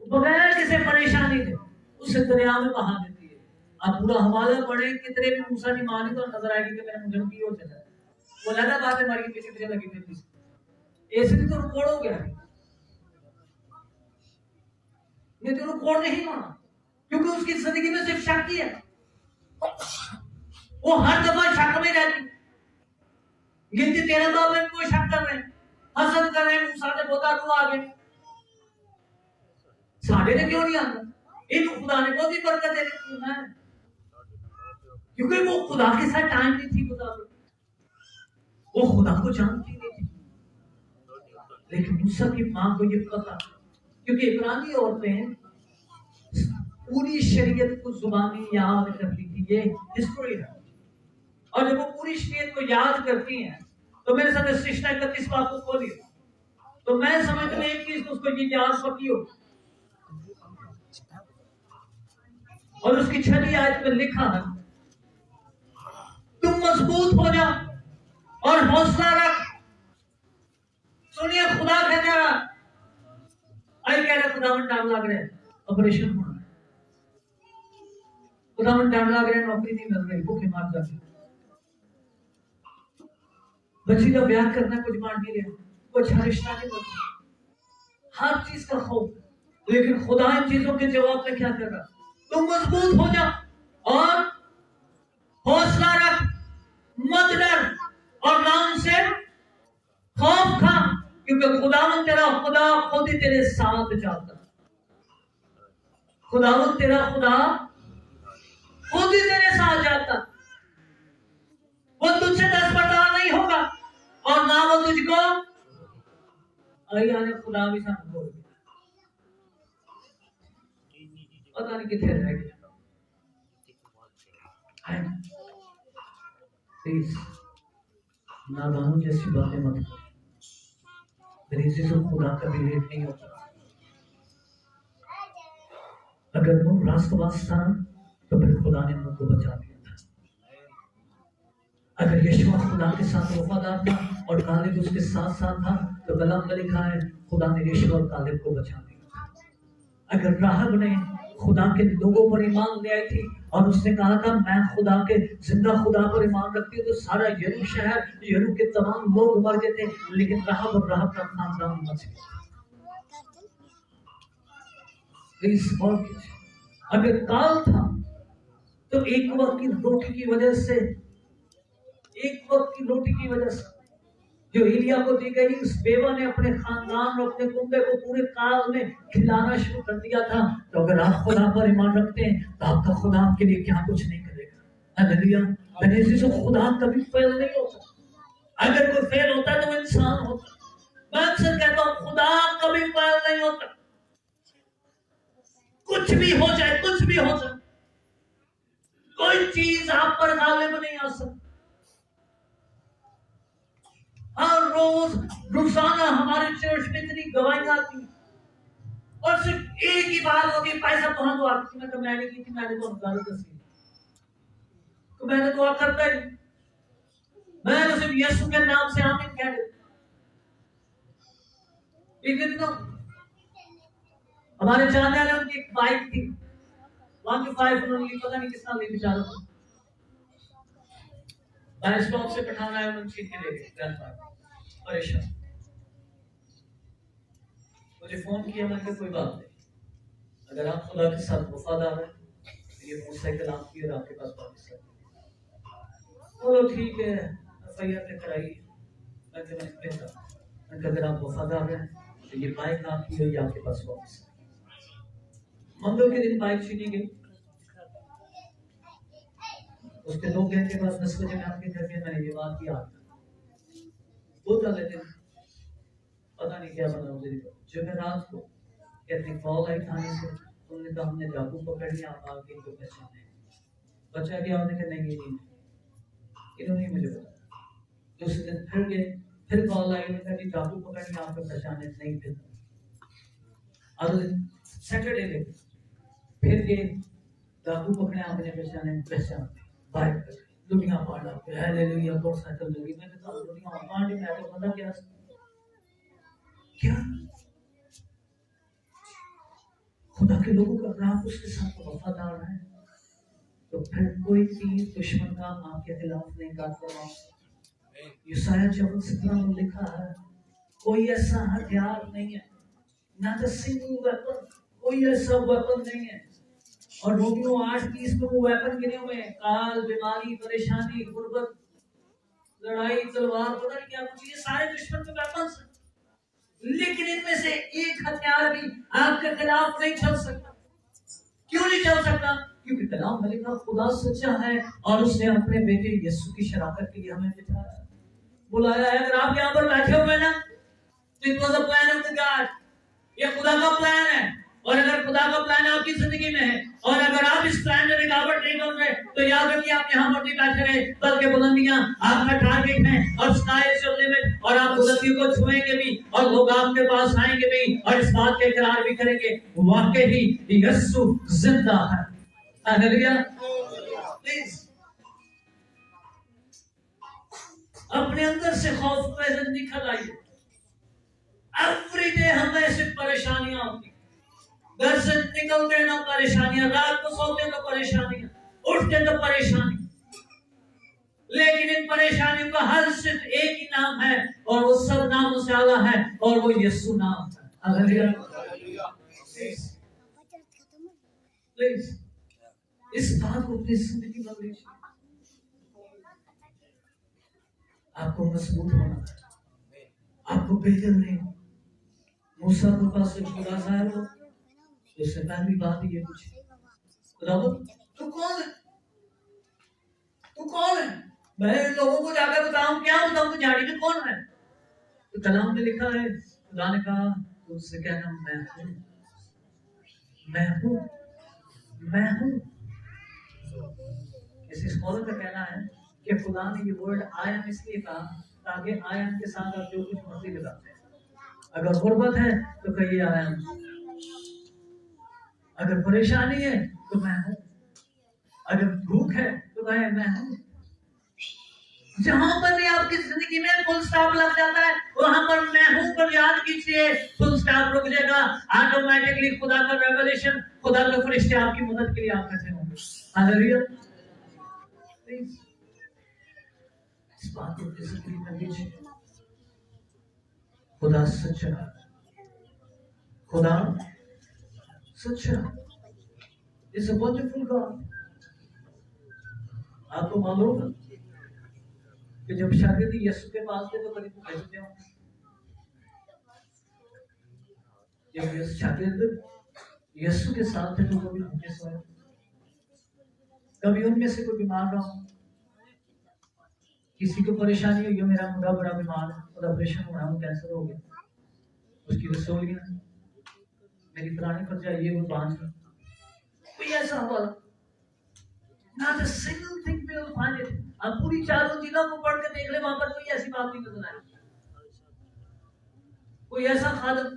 बगैर किसी परेशानी के उसे दरिया में बहा देती है। आप पूरा हवाला पढ़े, कितने भी मूसा की मां तो नजर आएगी कि मेरा मुझे की ओर चला है। वो लगा बात है मारी पीछे पीछे लगी थी, ऐसे भी तो रिकॉर्ड हो गया। नहीं तो उन्हें कोड नहीं होना, क्योंकि उसकी जिंदगी में सिर्फ शक्ति है। वो हर दफा शक में रहती। गिनती 13 बाब में कोई शक कर रहे हैं, हसद कर रहे हैं, सारे बोता रू आ गए, साढ़े ने क्यों नहीं आता? इन खुदा ने बहुत ही बरकत दे दी है, क्योंकि वो खुदा के साथ टाइम नहीं थी गुजारी, वो खुदा को जानती नहीं थी। लेकिन मूसा की मां को ये पता, क्योंकि इब्रानी औरतें पूरी शरीयत को जुबानी याद कर ली थी, ये हिस्ट्री है। और जब वो पूरी शरीयत को याद करती हैं तो मेरे साथ सृष्टि 31 बात को खोलिए, तो मैं समझता हूं एक चीज तो उसको ये याद पकी हो। और उसकी 6वीं आयत में लिखा है, तुम मजबूत हो जा और हौसला रख। सुनिए, खुदा कह रहा, आई कह रहा खुदावन टाइम लग रहा है, ऑपरेशन होना है, खुदावन टाइम लग रहा है, नौकरी नहीं मिल रही, भूखे मार जाते, बच्ची का ब्याह करना कुछ मान नहीं रहा, कुछ रिश्ता नहीं बनता, हर चीज का खौफ। लेकिन खुदा इन चीजों के जवाब में क्या कर रहा, तुम मजबूत हो जा और हौसला रख, मत डर और ना उनसे खौफ खा, क्योंकि खुदावन तेरा खुदा खुद ही तेरे साथ जाता। खुदावन तेरा खुदा खुद ही तेरे साथ जाता, वो तुझसे 10 बर्दार नहीं होगा और ना वो तुझको आई आने खुदा भी साथ बोल पता नहीं कितने रह गया। प्लीज नादानों जैसी बातें मत करो, मेरे से खुदा का भी लेट नहीं होता। अगर नूह रास्तबाज था तो फिर खुदा ने नूह को बचा लिया था। अगर यशुआ खुदा के साथ वफादार था और कालिब उसके साथ साथ था तो कलाम में लिखा है खुदा ने यशुआ और कालिब को बचा लिया था। अगर राहब ने खुदा के लोगों पर ईमान ले आई थी और उसने कहा था मैं खुदा के जिंदा खुदा पर ईमान रखती हूँ, तो सारा यरू शहर, यरू के तमाम लोग मर गए थे, लेकिन राहब और राहब का खानदान बच गया। अगर काल था तो एक वक्त की रोटी की वजह से, एक वक्त की रोटी की वजह से जो एलिया को दी गई, उस बेवा ने अपने खानदान और अपने कुंबे को पूरे काल में खिलाना शुरू कर दिया था। तो अगर आप खुदा पर ईमान रखते हैं तो आपका खुदा आपके लिए क्या कुछ नहीं करेगा। हालेलुया। मैंने इसे खुदा कभी फेल नहीं होता। अगर कोई फेल होता है तो वो इंसान होता। मैं अक्सर कहता हूँ खुदा कभी फेल नहीं होता। कुछ भी हो जाए, कुछ भी हो जाए, कोई चीज आप पर गालिब नहीं आ सकती। हर रोज रोजाना हमारे चर्च में इतनी गवाहियां आती और सिर्फ एक ही बात होती है, पैसा तो हाँ तो आती थी, मैं नहीं की थी, मैंने तो गलत दसी, तो मैंने दुआ करता ही, मैं तो सिर्फ यीशु के नाम से आमीन कह देता। एक दिन तो हमारे जानने वाले उनकी एक बाइक थी 125, उन्होंने पता नहीं किसका ले बेचारा, मैं स्टॉप से पठाना है, उन्होंने छीन के ले गए, परेशान। मुझे फोन किया, मैंने कहा कोई बात नहीं, अगर आप खुदा के साथ वफादार हैं तो ये मोटरसाइकिल आपकी और आपके पास वापस है। बोलो ठीक है, एफआईआर ने कराई। मैंने अगर आप वफादार हैं तो ये बाइक आपकी और ये आपके पास वापस है। मंगल के दिन बाइक छीनी गई। उसके 2 घंटे बाद 10 बजे में आपके घर में मैंने ये बात किया, वो कर लेते पता नहीं क्या बना मुझे। जब मैं रात को कहती कॉल आई थाने से, उन्होंने कहा हमने जादू पकड़ लिया, आप आगे इनको पहचाने। बच्चा क्या होने का नहीं, इन्होंने मुझे बताया। दूसरे दिन फिर गए, फिर कॉल आई, उन्होंने कहा जादू पकड़ लिया, आपको पहचाने नहीं थे। अगले दिन सैटरडे गए, फिर गए, जादू पकड़े, आपने पहचान बाइक दुनिया पाड़ा है, ले लिया मोटरसाइकिल लगी। मैंने कहा दुनिया पाड़ी, मैं तो पता क्या खुदा के लोगों का, अगर आप उसके साथ वफादार हैं तो फिर कोई चीज दुश्मन का आपके खिलाफ नहीं कर सकता। यूसाया 17 में लिखा है कोई ऐसा हथियार नहीं है, not a single weapon कोई ऐसा वेपन नहीं है। और रोमियो 8:30 में वो वेपन गिने हुए हैं, काल, बीमारी, परेशानी, गुर्बत, लड़ाई, तलवार, पता नहीं क्या कुछ, ये सारे दुश्मन के वेपन हैं। लेकिन इनमें से एक हथियार भी आपके खिलाफ नहीं चल सकता। क्यों नहीं चल सकता? क्योंकि कलाम में लिखा खुदा सच्चा है और उसने अपने बेटे यीशु की शराकत के लिए हमें बिठाया, बुलाया है। अगर आप यहाँ पर बैठे हुए ना, तो it was a plan of the God. ये खुदा का प्लान है। और अगर खुदा का प्लान आपकी जिंदगी में है और अगर आप इस प्लान में रुकावट नहीं बन रहे, तो याद रखिए आप यहाँ पर नहीं बैठे रहे, बल्कि बुलंदियां आपका टारगेट है और स्काई इज योर लिमिट। और आप बुलंदियों को छुएंगे भी और लोग आपके पास आएंगे भी और इस बात के इकरार भी करेंगे, वाकई ही यीशु जिंदा है। हालेलुया। प्लीज अपने अंदर से खौफ पैदा निकल आइए। एवरी डे हमें सिर्फ परेशानियां होती, घर से निकलते ना परेशानियां, रात को सोते तो परेशानियां, उठते तो परेशानी। लेकिन इन परेशानियों का हल सिर्फ एक ही नाम है और वो सब नामों से आला है और वो यीशु नाम है। हालेलुया। प्लीज इस बात को अपनी जिंदगी में लीजिए। आपको मजबूत होना है, आपको बेहतर नहीं। मूसा के पास से खुदा साहब हो, उससे पहली बात ये पूछी, खुदावंद तू कौन है? तू कौन है? मैं इन लोगों को जाकर बताऊं क्या? बताऊं तो झाड़ी में कौन है? तो कलाम में लिखा है, खुदा ने कहा तो उससे कहना मैं हूं, मैं हूं, मैं हूं। किसी स्कॉलर का कहना है कि खुदा ने ये वर्ड आई एम इसलिए कहा ताकि आई एम के साथ आप जो कुछ मर्जी लगाते हैं। अगर गुर्बत है तो कहिए आई एम, अगर परेशानी है तो मैं हूं, अगर भूख है तो कहे मैं हूं। जहां पर भी आपकी जिंदगी में फुल स्टॉप लग जाता है, वहां पर मैं हूं पर याद कीजिए, फुल स्टॉप रुक जाएगा। ऑटोमेटिकली खुदा का रेवलेशन, खुदा के फरिश्ते आपकी मदद के लिए आपके साथ होंगे। हालेलुया। इस बात को डिसिप्लिन में लीजिए। खुदा सच्चा, खुदा सच्चा इज अ वंडरफुल गॉड। आपको मालूम है कि जब शागिर्द यीशु के पास थे तो कभी भेजते होंगे, जब शागिर्द यीशु के साथ थे तो कभी भूखे सोए, कभी उनमें से कोई बीमार रहा हो, किसी को परेशानी हुई हो, मेरा मुंडा बड़ा बीमार है और ऑपरेशन हो रहा है, कैंसर हो गया, उसकी रसोलियां मेरी पुरानी पर जाइए वो 5 कोई ऐसा हवाला। Not a single thing we will find it. अब पूरी चारों जिलों को पढ़ के देख ले, वहां पर कोई ऐसी बात नहीं नजर आई, कोई ऐसा खादम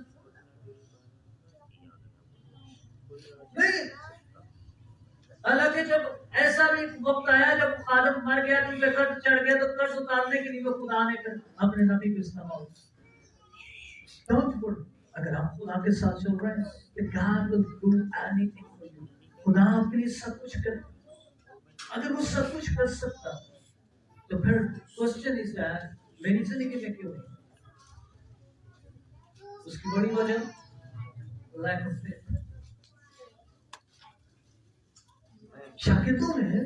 नहीं। हालांकि जब ऐसा भी वक्त आया जब खादम मर गया तो कर्ज चढ़ गया, तो कर्ज उतारने के लिए वो खुदा ने अपने नबी को इस्तेमाल किया। Don't worry, अगर आप खुदा के साथ चल रहे हैं, God will do anything for you. खुदा आपके लिए सब कुछ करे। अगर वो सब कुछ कर सकता तो फिर क्वेश्चन इज दैट मेरी जिंदगी में क्यों नहीं? उसकी बड़ी वजह लैक ऑफ फेथ। शागिर्दों ने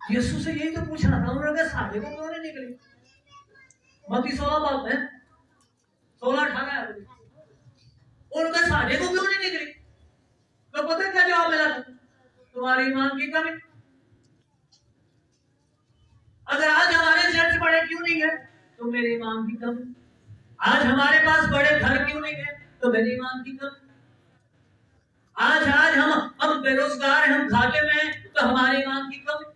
यीशु से यही तो पूछा था, उन्होंने कहा साढ़े को क्यों नहीं निकली? मत्ती 16 बाब में 16-18 उनका साढ़े को क्यों नहीं निकली? तो पता है क्या जवाब मिला था? तुम्हारी ईमान की कमी। अगर आज हमारे चर्च बड़े क्यों नहीं है तो मेरे ईमान की कमी। आज हमारे पास बड़े घर क्यों नहीं है तो मेरे ईमान की कमी। आज हम बेरोजगार, हम घाटे में हैं तो हमारे ईमान की कमी।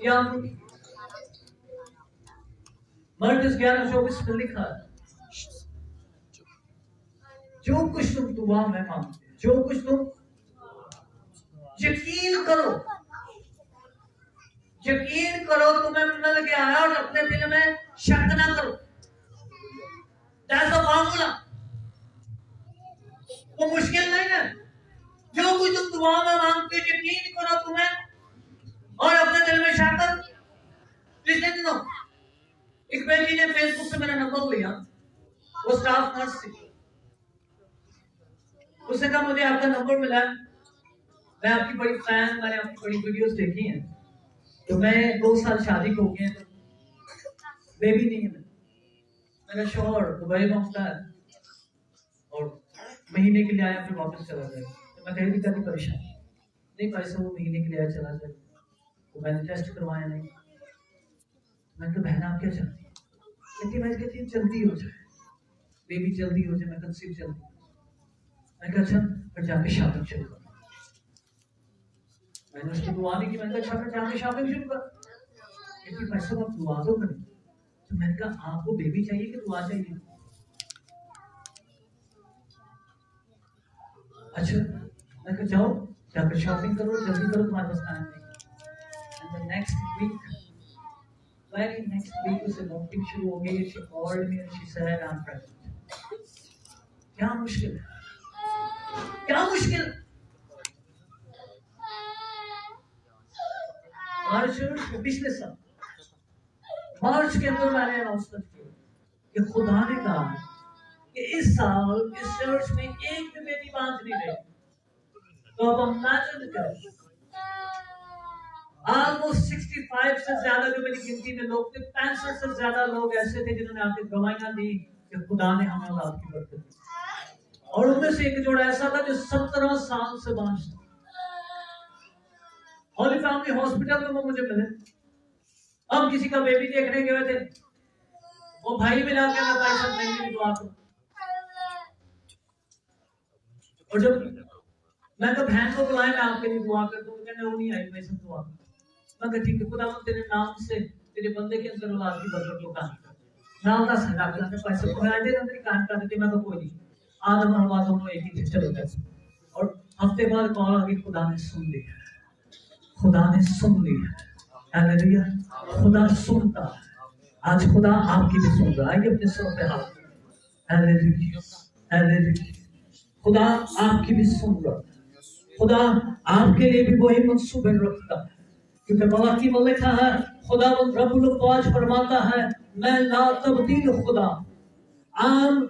या मरकज़ 11:24 में लिखा है, जो कुछ तुम दुआ में मांगते, जो कुछ तुम यकीन करो, यकीन करो तुम्हें मिल गया है और अपने दिल में शक ना करो। ऐसा फार्मूला वो मुश्किल नहीं है। जो कुछ तुम दुआ में मांगते यकीन करो तुम्हें और अपने दिल में शक करो। पिछले दिनों एक बेटी ने फेसबुक से मेरा नंबर लिया, वो स्टाफ नर्स थी। उसने कहा मुझे आपका नंबर मिला, मैं आपकी बड़ी फैन, मैंने आपकी बड़ी वीडियोस देखी हैं, तो मैं 2 साल शादी को हो गए तो बेबी नहीं है। मैंने श्योर दुबई पहुंचता है और महीने के लिए आया फिर वापस चला जाएगा। तो मैं कहीं भी कभी परेशान नहीं, भाई साहब वो महीने के लिए आया चला जाए, तो मैंने टेस्ट करवाया नहीं। मैं तो बहन आप क्या चाहती है, लेकिन मैं कहती जल्दी हो जाए, बेबी जल्दी हो जाए, मैं कंसीव जल्दी। मैं कहा अच्छा फिर जाके शॉपिंग शुरू कर। मैंने उसकी दुआ नहीं की, मैंने कहा अच्छा फिर जाके शॉपिंग शुरू कर, लेकिन भाई साहब आप दुआ तो करें। तो मैंने कहा आपको बेबी चाहिए कि दुआ चाहिए? अच्छा मैं कहा जाओ जाकर शॉपिंग करो, जल्दी करो, तुम्हारे पास टाइम नहीं। And the next week, very next week उसे वॉमिटिंग शुरू हो गई। She called me and she said I am pregnant. क्या मुश्किल है, क्या मुश्किल। पिछले साल मार्च के अंदर मैंने अनाउंसमेंट किया कि खुदा ने कहा कि इस साल इस चर्च में एक भी बेटी बांध नहीं रही। तो अब इमेजिन करें, ऑलमोस्ट 65 से ज्यादा जो मेरी गिनती में लोग थे, 65 से ज्यादा लोग ऐसे थे जिन्होंने आके गवाहियां दी कि खुदा ने हमें औलाद की बरकत दी। और उनमें से एक जोड़ा ऐसा था जो 17 साल से बांझ था। हॉली फैमिली हॉस्पिटल में वो मुझे मिले, हम किसी का बेबी देखने गए थे, वो भाई मिला के मैं भाई साहब मेरी दुआ करो। और जब मैं तो बहन को बुलाया मैं आपके लिए दुआ कर दूं, कहने वो नहीं आई, मैं सब दुआ कर। मैं कहा ठीक है खुदा तेरे नाम से तेरे बंदे के अंदर औलाद की बरकत को काम कर। नाम का सगा के पैसे को आए थे अंदर काम कर देते। मैं तो कोई नहीं, आदम और हवा दोनों एक ही चले गए। और हफ्ते बाद कॉल आ गई, खुदा ने सुन लिया, खुदा ने सुन लिया। हालेलुया, खुदा सुनता है। आज खुदा आपकी भी सुन रहा है। आइए अपने सर पे हाथ। हालेलुया, हालेलुया, खुदा आपकी भी सुन रहा है। खुदा आपके लिए भी वही मंसूबे रखता है, क्योंकि मलाकी में लिखा है खुदा रब्बुल फ़ौज फरमाता है मैं ला तब्दील खुदा, आम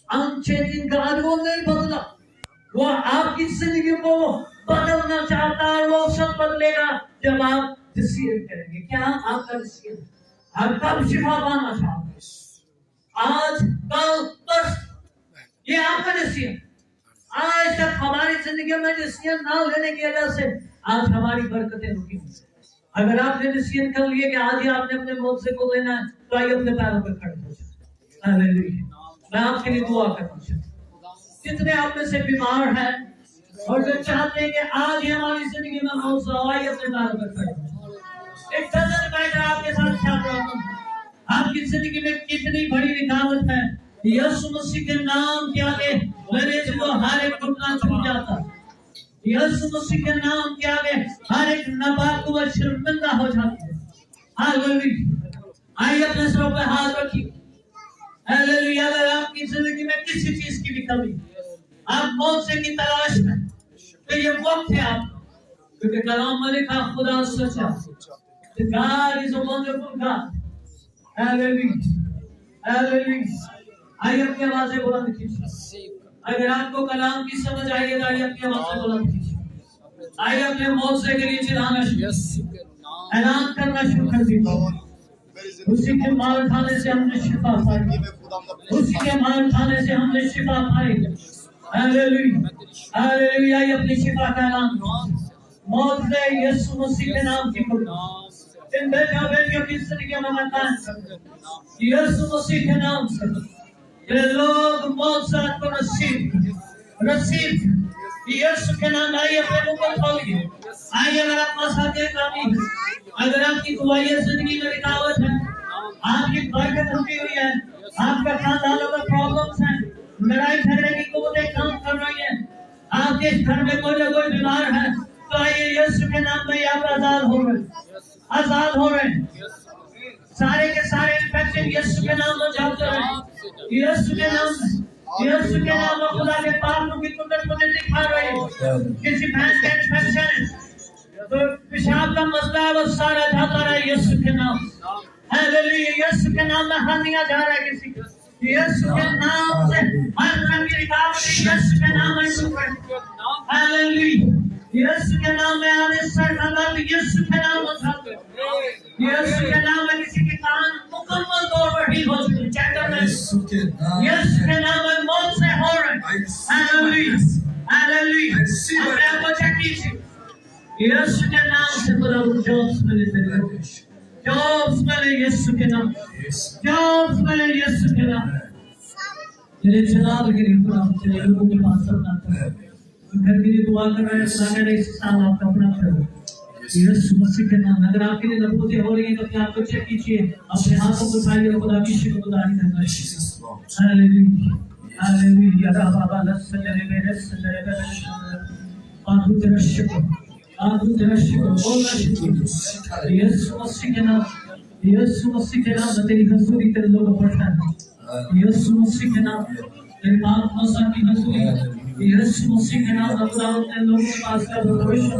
अनचेंजिंग गॉड, वो नहीं बदला। वो आपकी जिंदगी को बदलना चाहता है। वो सब बदलेगा जब आप डिसीजन करेंगे। क्या आपका डिसीजन? आप कब शिफा पाना चाहते हैं? आज, कल, बस ये आपका डिसीजन। आज तक हमारी जिंदगी में डिसीजन ना लेने की वजह से आज हमारी बरकतें रुकी हुई। अगर आपने डिसीजन कर लिया कि आज ही आपने अपने मौत को लेना है, तो आइए अपने पैरों पर खड़े हो जाए। हालेलुया, मैं आपके लिए दुआ करना चाहता हूं। जितने आप में से बीमार हैं और जो चाहते हैं कि आज ही हमारी जिंदगी में मौत हो, आइए अपने पैरों पर खड़े हो जाए। एक डजन बैठा आपके साथ ख्याल रखूं, आपकी जिंदगी में कितनी बड़ी रुकावट है। यीशु मसीह के नाम के आगे मेरे जो हर एक घुटना झुक जाता। यीशु मसीह के नाम के आगे हर एक नापाक शर्मिंदा हो जाती है। हालेलुया, आइए अपने सरों पर हाथ रखिए। हालेलुया, अगर आपकी जिंदगी में किसी चीज की भी कमी, आप मौत से की तलाश में, तो ये वक्त है आपका, क्योंकि कलाम में लिखा खुदा सच्चा, God is a wonderful God। Hallelujah, hallelujah, आइए अपनी आवाजें बुलंद कीजिए। अगर आपको कलाम की समझ आई तो आइए अपनी आवाजें बुलंद कीजिए। आइए अपने मौत से के लिए चिल्लाना ऐलान करना शुरू कर दीजिए। उसी के मार खाने से हमने शिफा पाई, उसी के मार खाने से हमने शिफा पाई। हालेलुया, हालेलुया, आइए अपनी शिफा का ऐलान। मौत से यीशु मसीह के नाम की इन बेटा बेटियों की जिंदगी में मैं यीशु मसीह के नाम से ये लोग मौत से आपको नसीब यीशु के नाम। आइए अपने मुंह को खोलिए। आइए, अगर आपका साथी कामी है, अगर आपकी दुआई जिंदगी में रुकावट है, आपकी बरकत रुकी हुई है, आपका खानदानों में प्रॉब्लम्स हैं, लड़ाई झगड़े की कुव्वतें काम कर रही हैं, आपके घर में कोई ना कोई बीमार है, तो आइए यीशु के नाम में आप आजाद हो रहे, आजाद हो रहे। सारे के सारे इन्फेक्शन यीशु के नाम में जाते हैं। यीशु के नाम में खुदा के पापों की कुदरत मुझे दिखा रही है। किसी भैंस का इन्फेक्शन है तो पेशाब का मसला है, वो सारा जाता रहा यीशु के नाम। हालेलुया, यीशु के नाम में हर दिया जा रहा है किसी का। यीशु के नाम से हर तरह की रुकावट यीशु के नाम में दूर कर। हालेलुया। यीशु के नाम में आने से हमारे यीशु के नाम में उठाते। यीशु के नाम में किसी के कान मुकम्मल तौर पर ठीक हो चुके चैप्टर में यीशु के नाम में मौत से हो रहे। Hallelujah hallelujah. अपने आप को चेक कीजिए। यीशु के नाम से खुदा जॉब्स मिले तेरे जॉब्स मिले यीशु के नाम जॉब्स मिले यीशु के नाम तेरे जलाल के लिए खुदा तेरे लोगों के पास सब आता है घर के लिए दुआ कर रहे हैं खुदा ने इस साल आपका अपना करो यीशु मसीह के नाम। अगर आपके लिए नबूवतें हो रही हैं तो क्या आप कुछ चेक कीजिए अपने हाथों को उठाइए और खुदा की शुक्रगुजारी करना है। Hallelujah hallelujah. बाबा लसले मेरे सले मेरे आधु तेरा शुक्र बोलना शुक्र यीशु मसीह के नाम यीशु मसीह के नाम में तेरी हजूरी तेरे लोगों पर है। यीशु मसीह के नाम तेरे पाक मौसम की हजूरी यीशु मसीह के नाम में खुदा अपने लोगों के पास का भरोसा।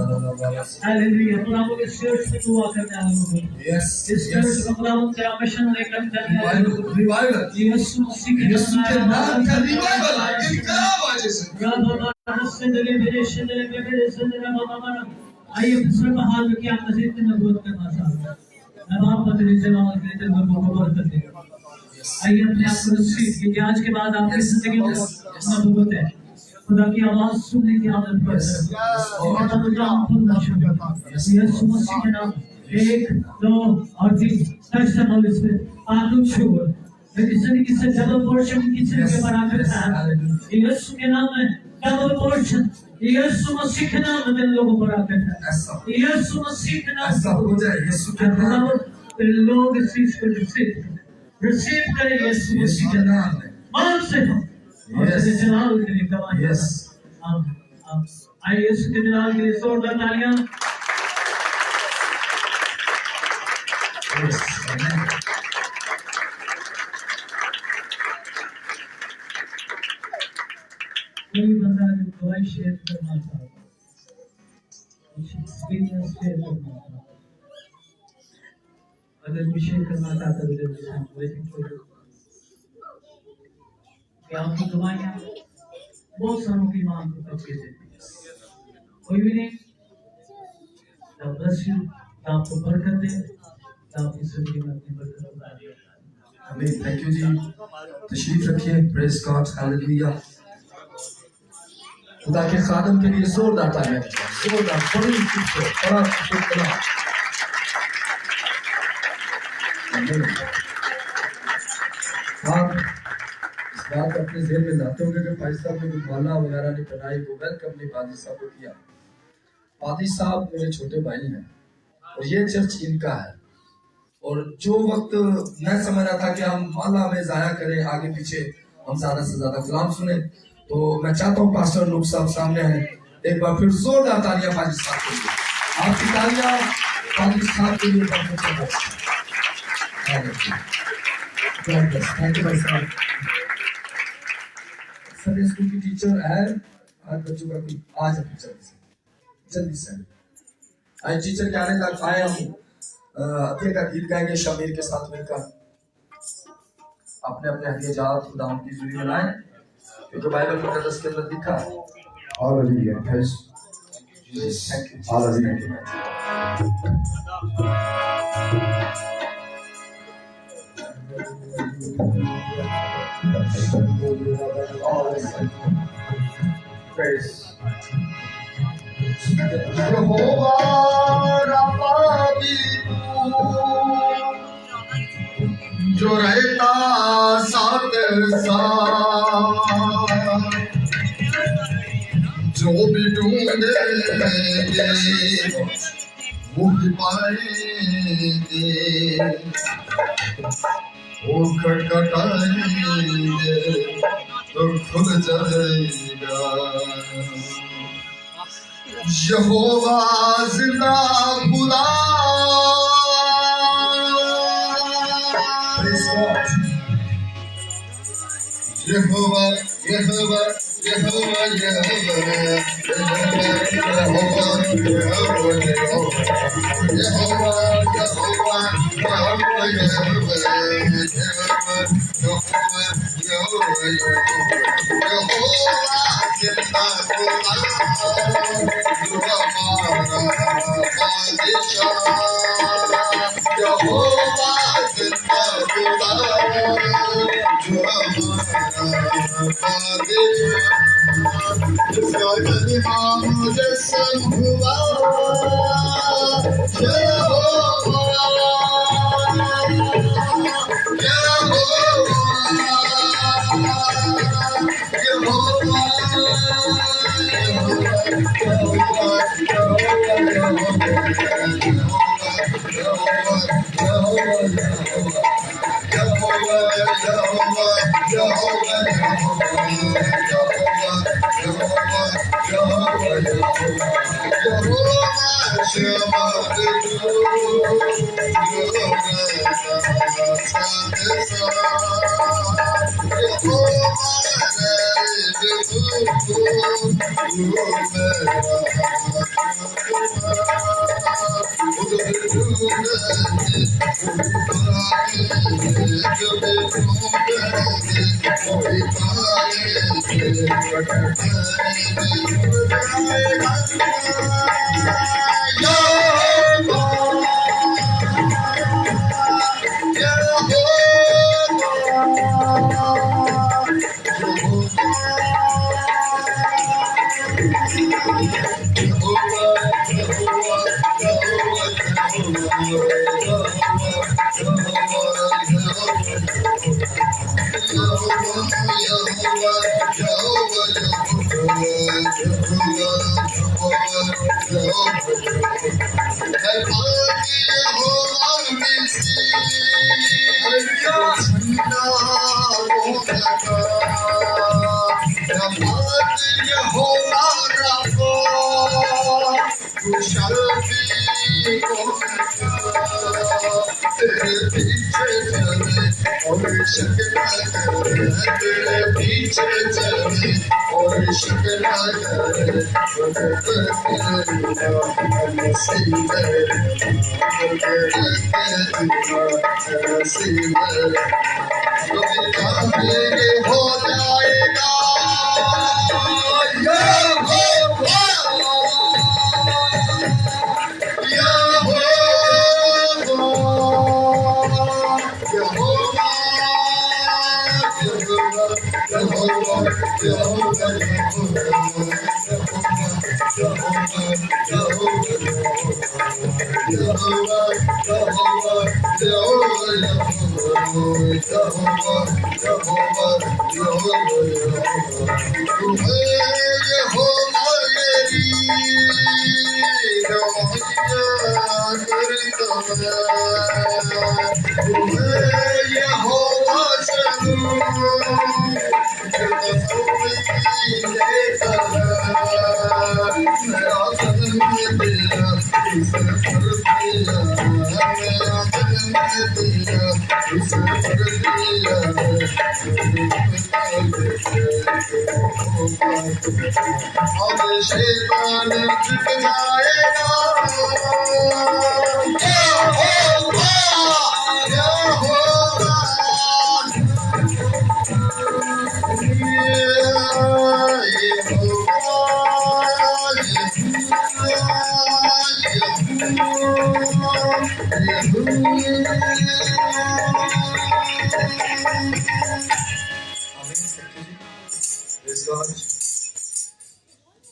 हालेलुया। खुदा को इस चर्च से दुआ करने वाले लोग इस चर्च में खुदा तेरा मिशन लेकर चलने वाले लोग यीशु मसीह के नाम का रिवाइवल आइए सर्व हाल में क्या मसीह की नबूवत करना चाहता हूं। मैं बाप का तेरे जलाल के तेरे लोगों को बरकत दे। आइए अपने आप को रिसीव कीजिए। आज के बाद आपकी जिंदगी में नबूवत है खुदा की आवाज सुनने की आदत पर यीशु मसीह के नाम 1 2 और 3 तक से आदम छोड़ किसी से डबल पोर्शन किसी के बराबर है। यीशु के नाम में डबल पोर्शन यीशु मसीह के नाम में लोगों पर आकर है। यीशु मसीह के नाम ऐसा हो जाए। यीशु के नाम लोग इस चीज को रिसीव करें यीशु मसीह के नाम में मान से हो और तेरे जलाल के लिए गवाही। आइए यीशु के जलाल के लिए जोरदार तालियां। कोई बंदा जो गवाही शेयर करना चाहता है एक्सपीरियंस शेयर करना चाहता है अगर कोई शेयर करना चाहता है तो वेटिंग फॉर यू। क्या आपकी गवाहियां बहुत सारों की मांग को तकलीफ देती है। कोई भी नहीं ब्लेस यू आपको बरकत दे आपकी जिंदगी में अपनी बरकत उतार दे। आमीन। थैंक यू जी। तशरीफ रखिए। Praise God hallelujah. खुदा के खादम के लिए जोरदार तालियां जोरदार बड़ी बड़ा शुक्रिया। आप इस बात अपने ज़हन में लाते होंगे कि भाई साहब ने माला वगैरह ने बनाई वो वेलकम नहीं पादी साहब को किया। पादी साहब मेरे छोटे भाई हैं और ये चर्च इनका है और जो वक्त मैं समझ रहा था कि हम माला में जाया करें आगे पीछे हम ज्यादा से ज्यादा कलाम सुने तो मैं चाहता हूँ पास्टर लोग साहब सामने हैं एक बार फिर जोरदार तालियां पादी साहब के लिए। आपकी तालियां पादी साहब के लिए थैंक यू भाई साहब। संडे स्कूल की टीचर है आज बच्चों का कोई आज जल्दी से आज टीचर के आने तक आए हम अतिया का गीत गाएंगे शमीर के साथ मिलकर अपने अपने हथियार खुदा की जुड़ी में लाएं क्योंकि बाइबल मुकद्दस के अंदर लिखा है। Hallelujah praise Jesus thank you hallelujah. Praise. यहोवा राफाबी जो रहता साथ जो भी ढूंढेंगे वो भी पाएंगे वो खटखटाएंगे तो खुल जाएगा। यहोवा जिंदा खुदा यहोवा यहोवा यहोवा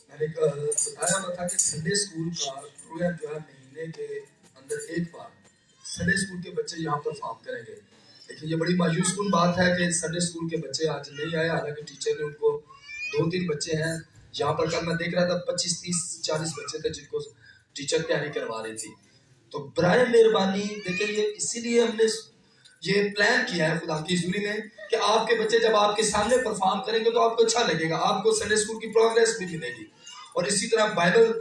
मैंने बताया हुआ था कि संडे स्कूल का प्रोग्राम जो है महीने के अंदर एक बार संडे स्कूल के बच्चे यहाँ परफॉर्म करेंगे। लेकिन ये बड़ी मायूस कुन बात है कि संडे स्कूल के बच्चे आज नहीं आए, हालांकि टीचर ने उनको 2-3 बच्चे हैं यहाँ पर। कल मैं देख रहा था 25, 30, 40 बच्चे थे जिनको टीचर तैयारी करवा रही थी। तो बराए मेहरबानी देखिए, ये इसीलिए हमने ये प्लान किया है खुदा की हजूरी में कि आपके बच्चे जब आपके सामने परफॉर्म करेंगे तो आपको अच्छा लगेगा, आपको संडे स्कूल की प्रोग्रेस भी मिलेगी। और इसी तरह बाइबल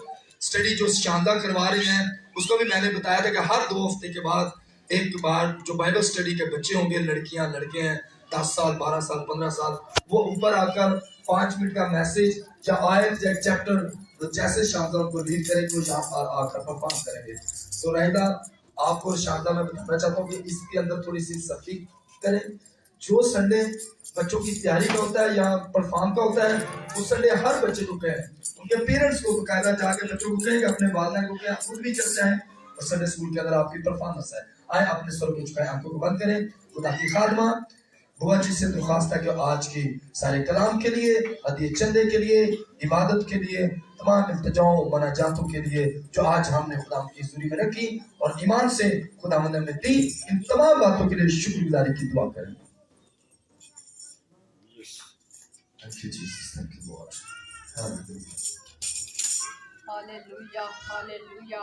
स्टडी जो शानदार करवा रही हैं उसको भी मैंने बताया था कि हर 2 हफ्ते के बाद एक बार जो बाइबल स्टडी के बच्चे होंगे, लड़कियां लड़के हैं 10 साल 12 साल 15 साल, वो ऊपर आकर 5 मिनट का मैसेज या आयत या चैप्टर जैसे शानदार उनको लीड करेंगे, वो यहाँ पर आकर परफॉर्म करेंगे। तो राहिदा आपको शानदार मैं बताना चाहता हूँ कि इसके अंदर थोड़ी सी सख्ती करें। जो संडे बच्चों की तैयारी का होता है या परफॉर्म का होता है, वो संडे हर बच्चे को कहें, उनके पेरेंट्स को बकायदा जाके बच्चों को कहें, अपने वालिदैन को कहें, खुद भी चल जाएं और संडे स्कूल के अंदर आपकी परफॉर्मेंस है। आए अपने स्वर को झुकाएं, आंखों को बंद करें। खुदा की खादमा बुआ जी से दरख्वास्त है कि आज की सारे कलाम के लिए, हदिये चंदे के लिए, इबादत के लिए, तमाम इल्तिजाओं मनाजातों के लिए जो आज हमने खुदा की हुजूरी में रखी और ईमान से खुदावंद ने दी, इन तमाम बातों के लिए शुक्रगुजारी की दुआ करें। Thank you, Jesus. Thank you, Lord. Hallelujah. Hallelujah hallelujah.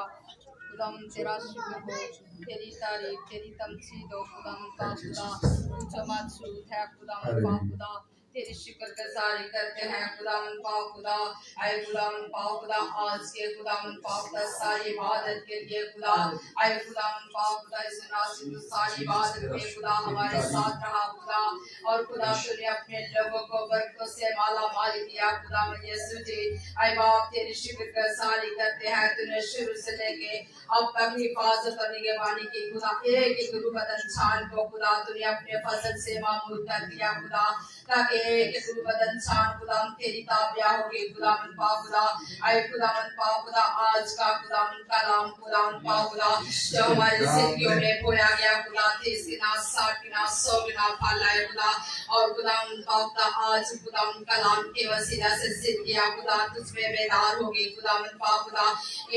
खुदाम तेरा शुक्र हो, तेरी तारीफ तेरी तमजीद हो खुदाम का खुदा, तू जो मौजूद है खुदाम का खुदा, तेरी शुक्र गुजारी करते हैं खुदाम का खुदा। आए खुदाम का खुदा आज के खुदाम का खुदा सारी इबादत के लिए खुदा, आए खुदाम का खुदा इस नासिब सारी इबादत में खुदा हमारे साथ रहा खुदा, और खुदा तूने अपने लोगों को बरकतों से माला माल किया खुदा यीशु जी। आए बाप तेरी शुक्र गुजारी करते हैं, तूने शुरू से लेके अब तक हिफाजत और निगरानी की खुदा, एक एक गुरुबद इंसान को खुदा तूने अपने फजल से मामूल कर दिया खुदा, ताकि एक एक गुरुबद इंसान खुदा तेरी ताबिया होगी खुदा मन पा खुदा। आए खुदा मन पा खुदा आज का खुदा मन कलाम खुदा मन पा खुदा जो हमारी जिंदगियों में बोया गया खुदा, 30 गुना 60 गुना 100 गुना फल आए खुदा, और खुदा मन पा खुदा आज खुदा मन कलाम के वसीला से सिद्ध किया खुदा, तुझमें बेदार होगी खुदा मन पा खुदा।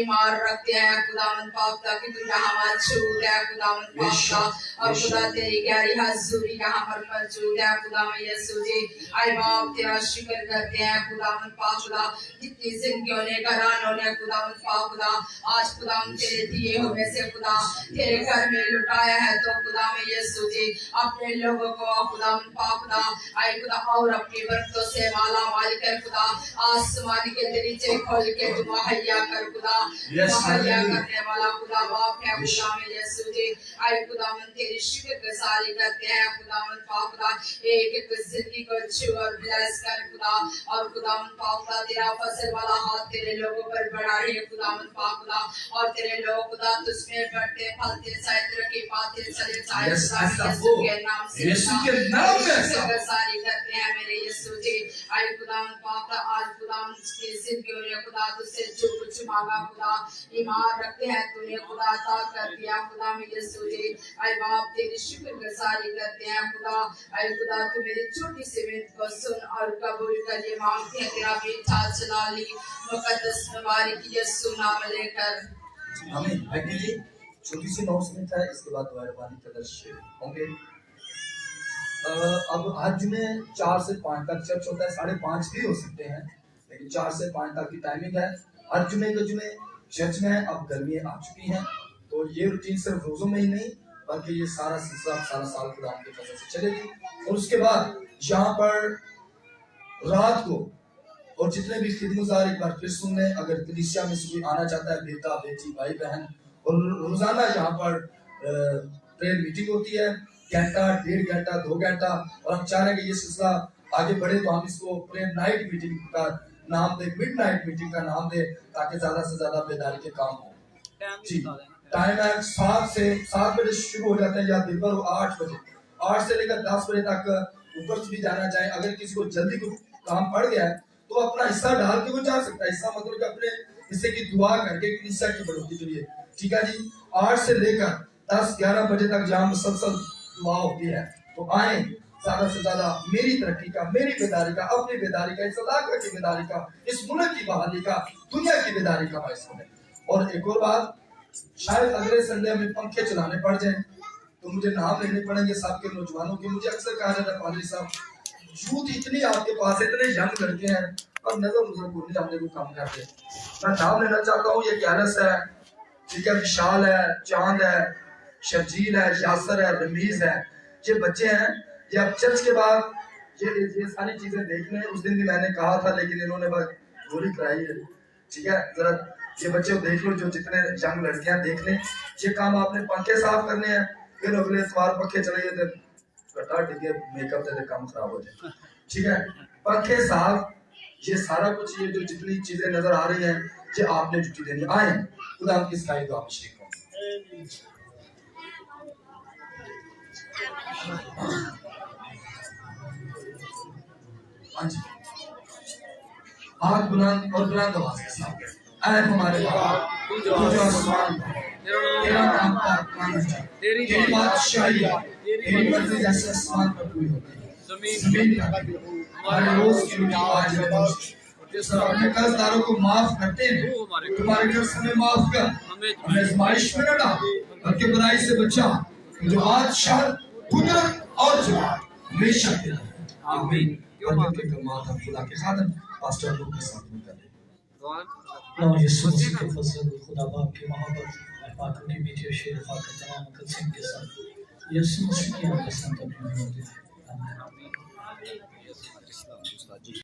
ईमान रखते हैं खुदा मन पा खुदा कि तू यहाँ मौजूद है खुदा मन पा खुदा, और खुदा तेरी गहरी हजूरी यहाँ पर मौजूद है खुदा यीशु जी। आए बाप तेरा शुक्र करते हैं खुदा मन पा खुदा, जितनी जिंदगियों ने घरानों ने खुदा मन पा खुदा आज खुदा तेरे दिए हुए से खुदा तेरे घर में लुटाया है, तो खुदा में यीशु जी अपने लोगों को खुदा मन पा खुदा आए खुदा और अपनी बरकतों से माला माल कर खुदा, आसमान के दरीचे खोल के तू मुहैया कर खुदा, मुहैया करने वाला खुदा बाप है खुदा में यीशु जी। आए खुदा मन तेरी शुक्र गुजारी करते हैं खुदा मन पा खुदा, एक एक जिंदगी को छू और ब्लेस कर खुदा, और खुदा मन पा खुदा तेरा फसल वाला हाथ तेरे लोगों पर बढ़ा रही है खुदा मन पा खुदा, और तेरे लोग खुदा तुझमें बढ़ते फलते साइत्र की बातें चले जाए यीशु के नाम से, यीशु के नाम में गुजारी करते हैं मेरे यीशु जी। आए खुदा मन पा खुदा आज खुदा की जिंदगियों ने खुदा तुझसे जो कुछ मांगा खुदा ईमान रखते हैं तूने खुदा अता कर दिया खुदा में यीशु जी। आए बाप तेरी शुक्र गुजारी करते हैं खुदा, आए खुदा तू मेरी छोटी सी विनती को सुन और कबूल कर, ये मांगते हैं तेरा बेटा जलाली मुकद्दस मुबारक यीशु नाम लेकर आमीन। बेटी जी छोटी सी अनाउंसमेंट है, इसके बाद मेहरबानी का दर्शन होंगे। अब आज में 4 से 5 तक चर्च होता है, 5:30 भी हो सकते हैं, लेकिन 4 से 5 तक की टाइमिंग है। हर जुमे के जुमे चर्च में अब गर्मियाँ आ चुकी हैं, तो ये रूटीन सिर्फ रोजों में ही नहीं बल्कि ये सारा सिलसिला सारा साल खुदा के फजल से चलेगी। और उसके बाद यहाँ पर रात को और जितने भी खिदमतगार एक बार फिर सुन लें, अगर कलीसिया में से कोई आना चाहता है, बेटा बेटी भाई बहन, और रोजाना यहाँ पर प्रेयर मीटिंग होती है, घंटा 1.5 घंटा 2 घंटा, और हम चाह रहे हैं कि ये सिलसिला आगे बढ़े, तो हम इसको प्रेयर नाइट मीटिंग का नाम दे, मिड नाइट मीटिंग का नाम दे, ताकि ज्यादा से ज्यादा बेदारी के काम हो। जी टाइम है 7 बजे शुरू हो जाता है, या दिन भर 8 बजे, 8 से लेकर 10 बजे तक ऊपर से भी जाना चाहे। अगर किसी को जल्दी को काम पड़ गया है तो अपना हिस्सा डाल के वो जा सकता है, हिस्सा मतलब कि अपने हिस्से की दुआ करके कलीसिया की बढ़ोतरी के लिए, ठीक है जी। 8 से लेकर 10-11 बजे तक जहाँ मुसलसल दुआ होती है, तो आए ज्यादा से ज्यादा मेरी तरक्की का, मेरी बेदारी का, अपनी बेदारी का, इस इलाके की बेदारी का, इस मुल्क की बहाली का, दुनिया की बेदारी का बाइस बने। और एक और बात, शायद अगले संडे हमें पंखे चलाने पड़ जाए तो मुझे नाम लेने पड़ेंगे सबके नौजवानों के। मुझे अक्सर कहा जाता है पादरी साहब यूथ इतनी आपके पास, इतने यंग लड़के हैं और नजर को नहीं हमने को काम करते। मैं नाम लेना चाहता हूँ, ये कैलस है, ठीक है, विशाल है, चांद है, शर्जील है, यासर है, रमीज है, ये बच्चे हैं। ये अब चर्च के बाद ये सारी चीजें देखने, उस दिन भी मैंने कहा था लेकिन इन्होंने बस गोली कराई है, ठीक है। जरा ये बच्चे देख लो, जो जितने यंग लड़कियां देख लें, ये काम आपने पंखे साफ करने हैं, फिर अगले इतवार पंखे चले गए थे मेकअप से काम खराब हो जाए, ठीक है। पंखे साफ, ये सारा कुछ, ये जो जितनी चीजें नजर आ रही हैं, ये आपने ड्यूटी देनी। आए खुदा आपकी सिखाई तो आप शरीक हो। हाँ जी, हाथ बुलंद और बुलंद आवाज के साथ, ऐ हमारे बाप तू जो आसमान पर है, तेरा नाम पाक माना जाए, तेरी बादशाही आए, तेरी मर्जी जैसे आसमान पर पूरी होती है जमीन पर भी। हमारे रोज की रोटी आज हमें बख्श, जिस तरह अपने कर्जदारों को माफ करते हैं तुम्हारे कर्ज हमें माफ कर, हमें आजमाइश में न डाल बल्कि बुराई से बचा, जो बादशाह कुदरत और जलाल हमेशा तेरा है। आमीन। बंदे के कलमात हम खुदा के खादम पास्टर लोग के साथ में करें। लॉर्ड यीशु मसीह के फजल, खुदा बाप की मोहब्बत और पाक की मीठी शेरफा के तमाम कदम के साथ यीशु मसीह की हम पसंद अपनी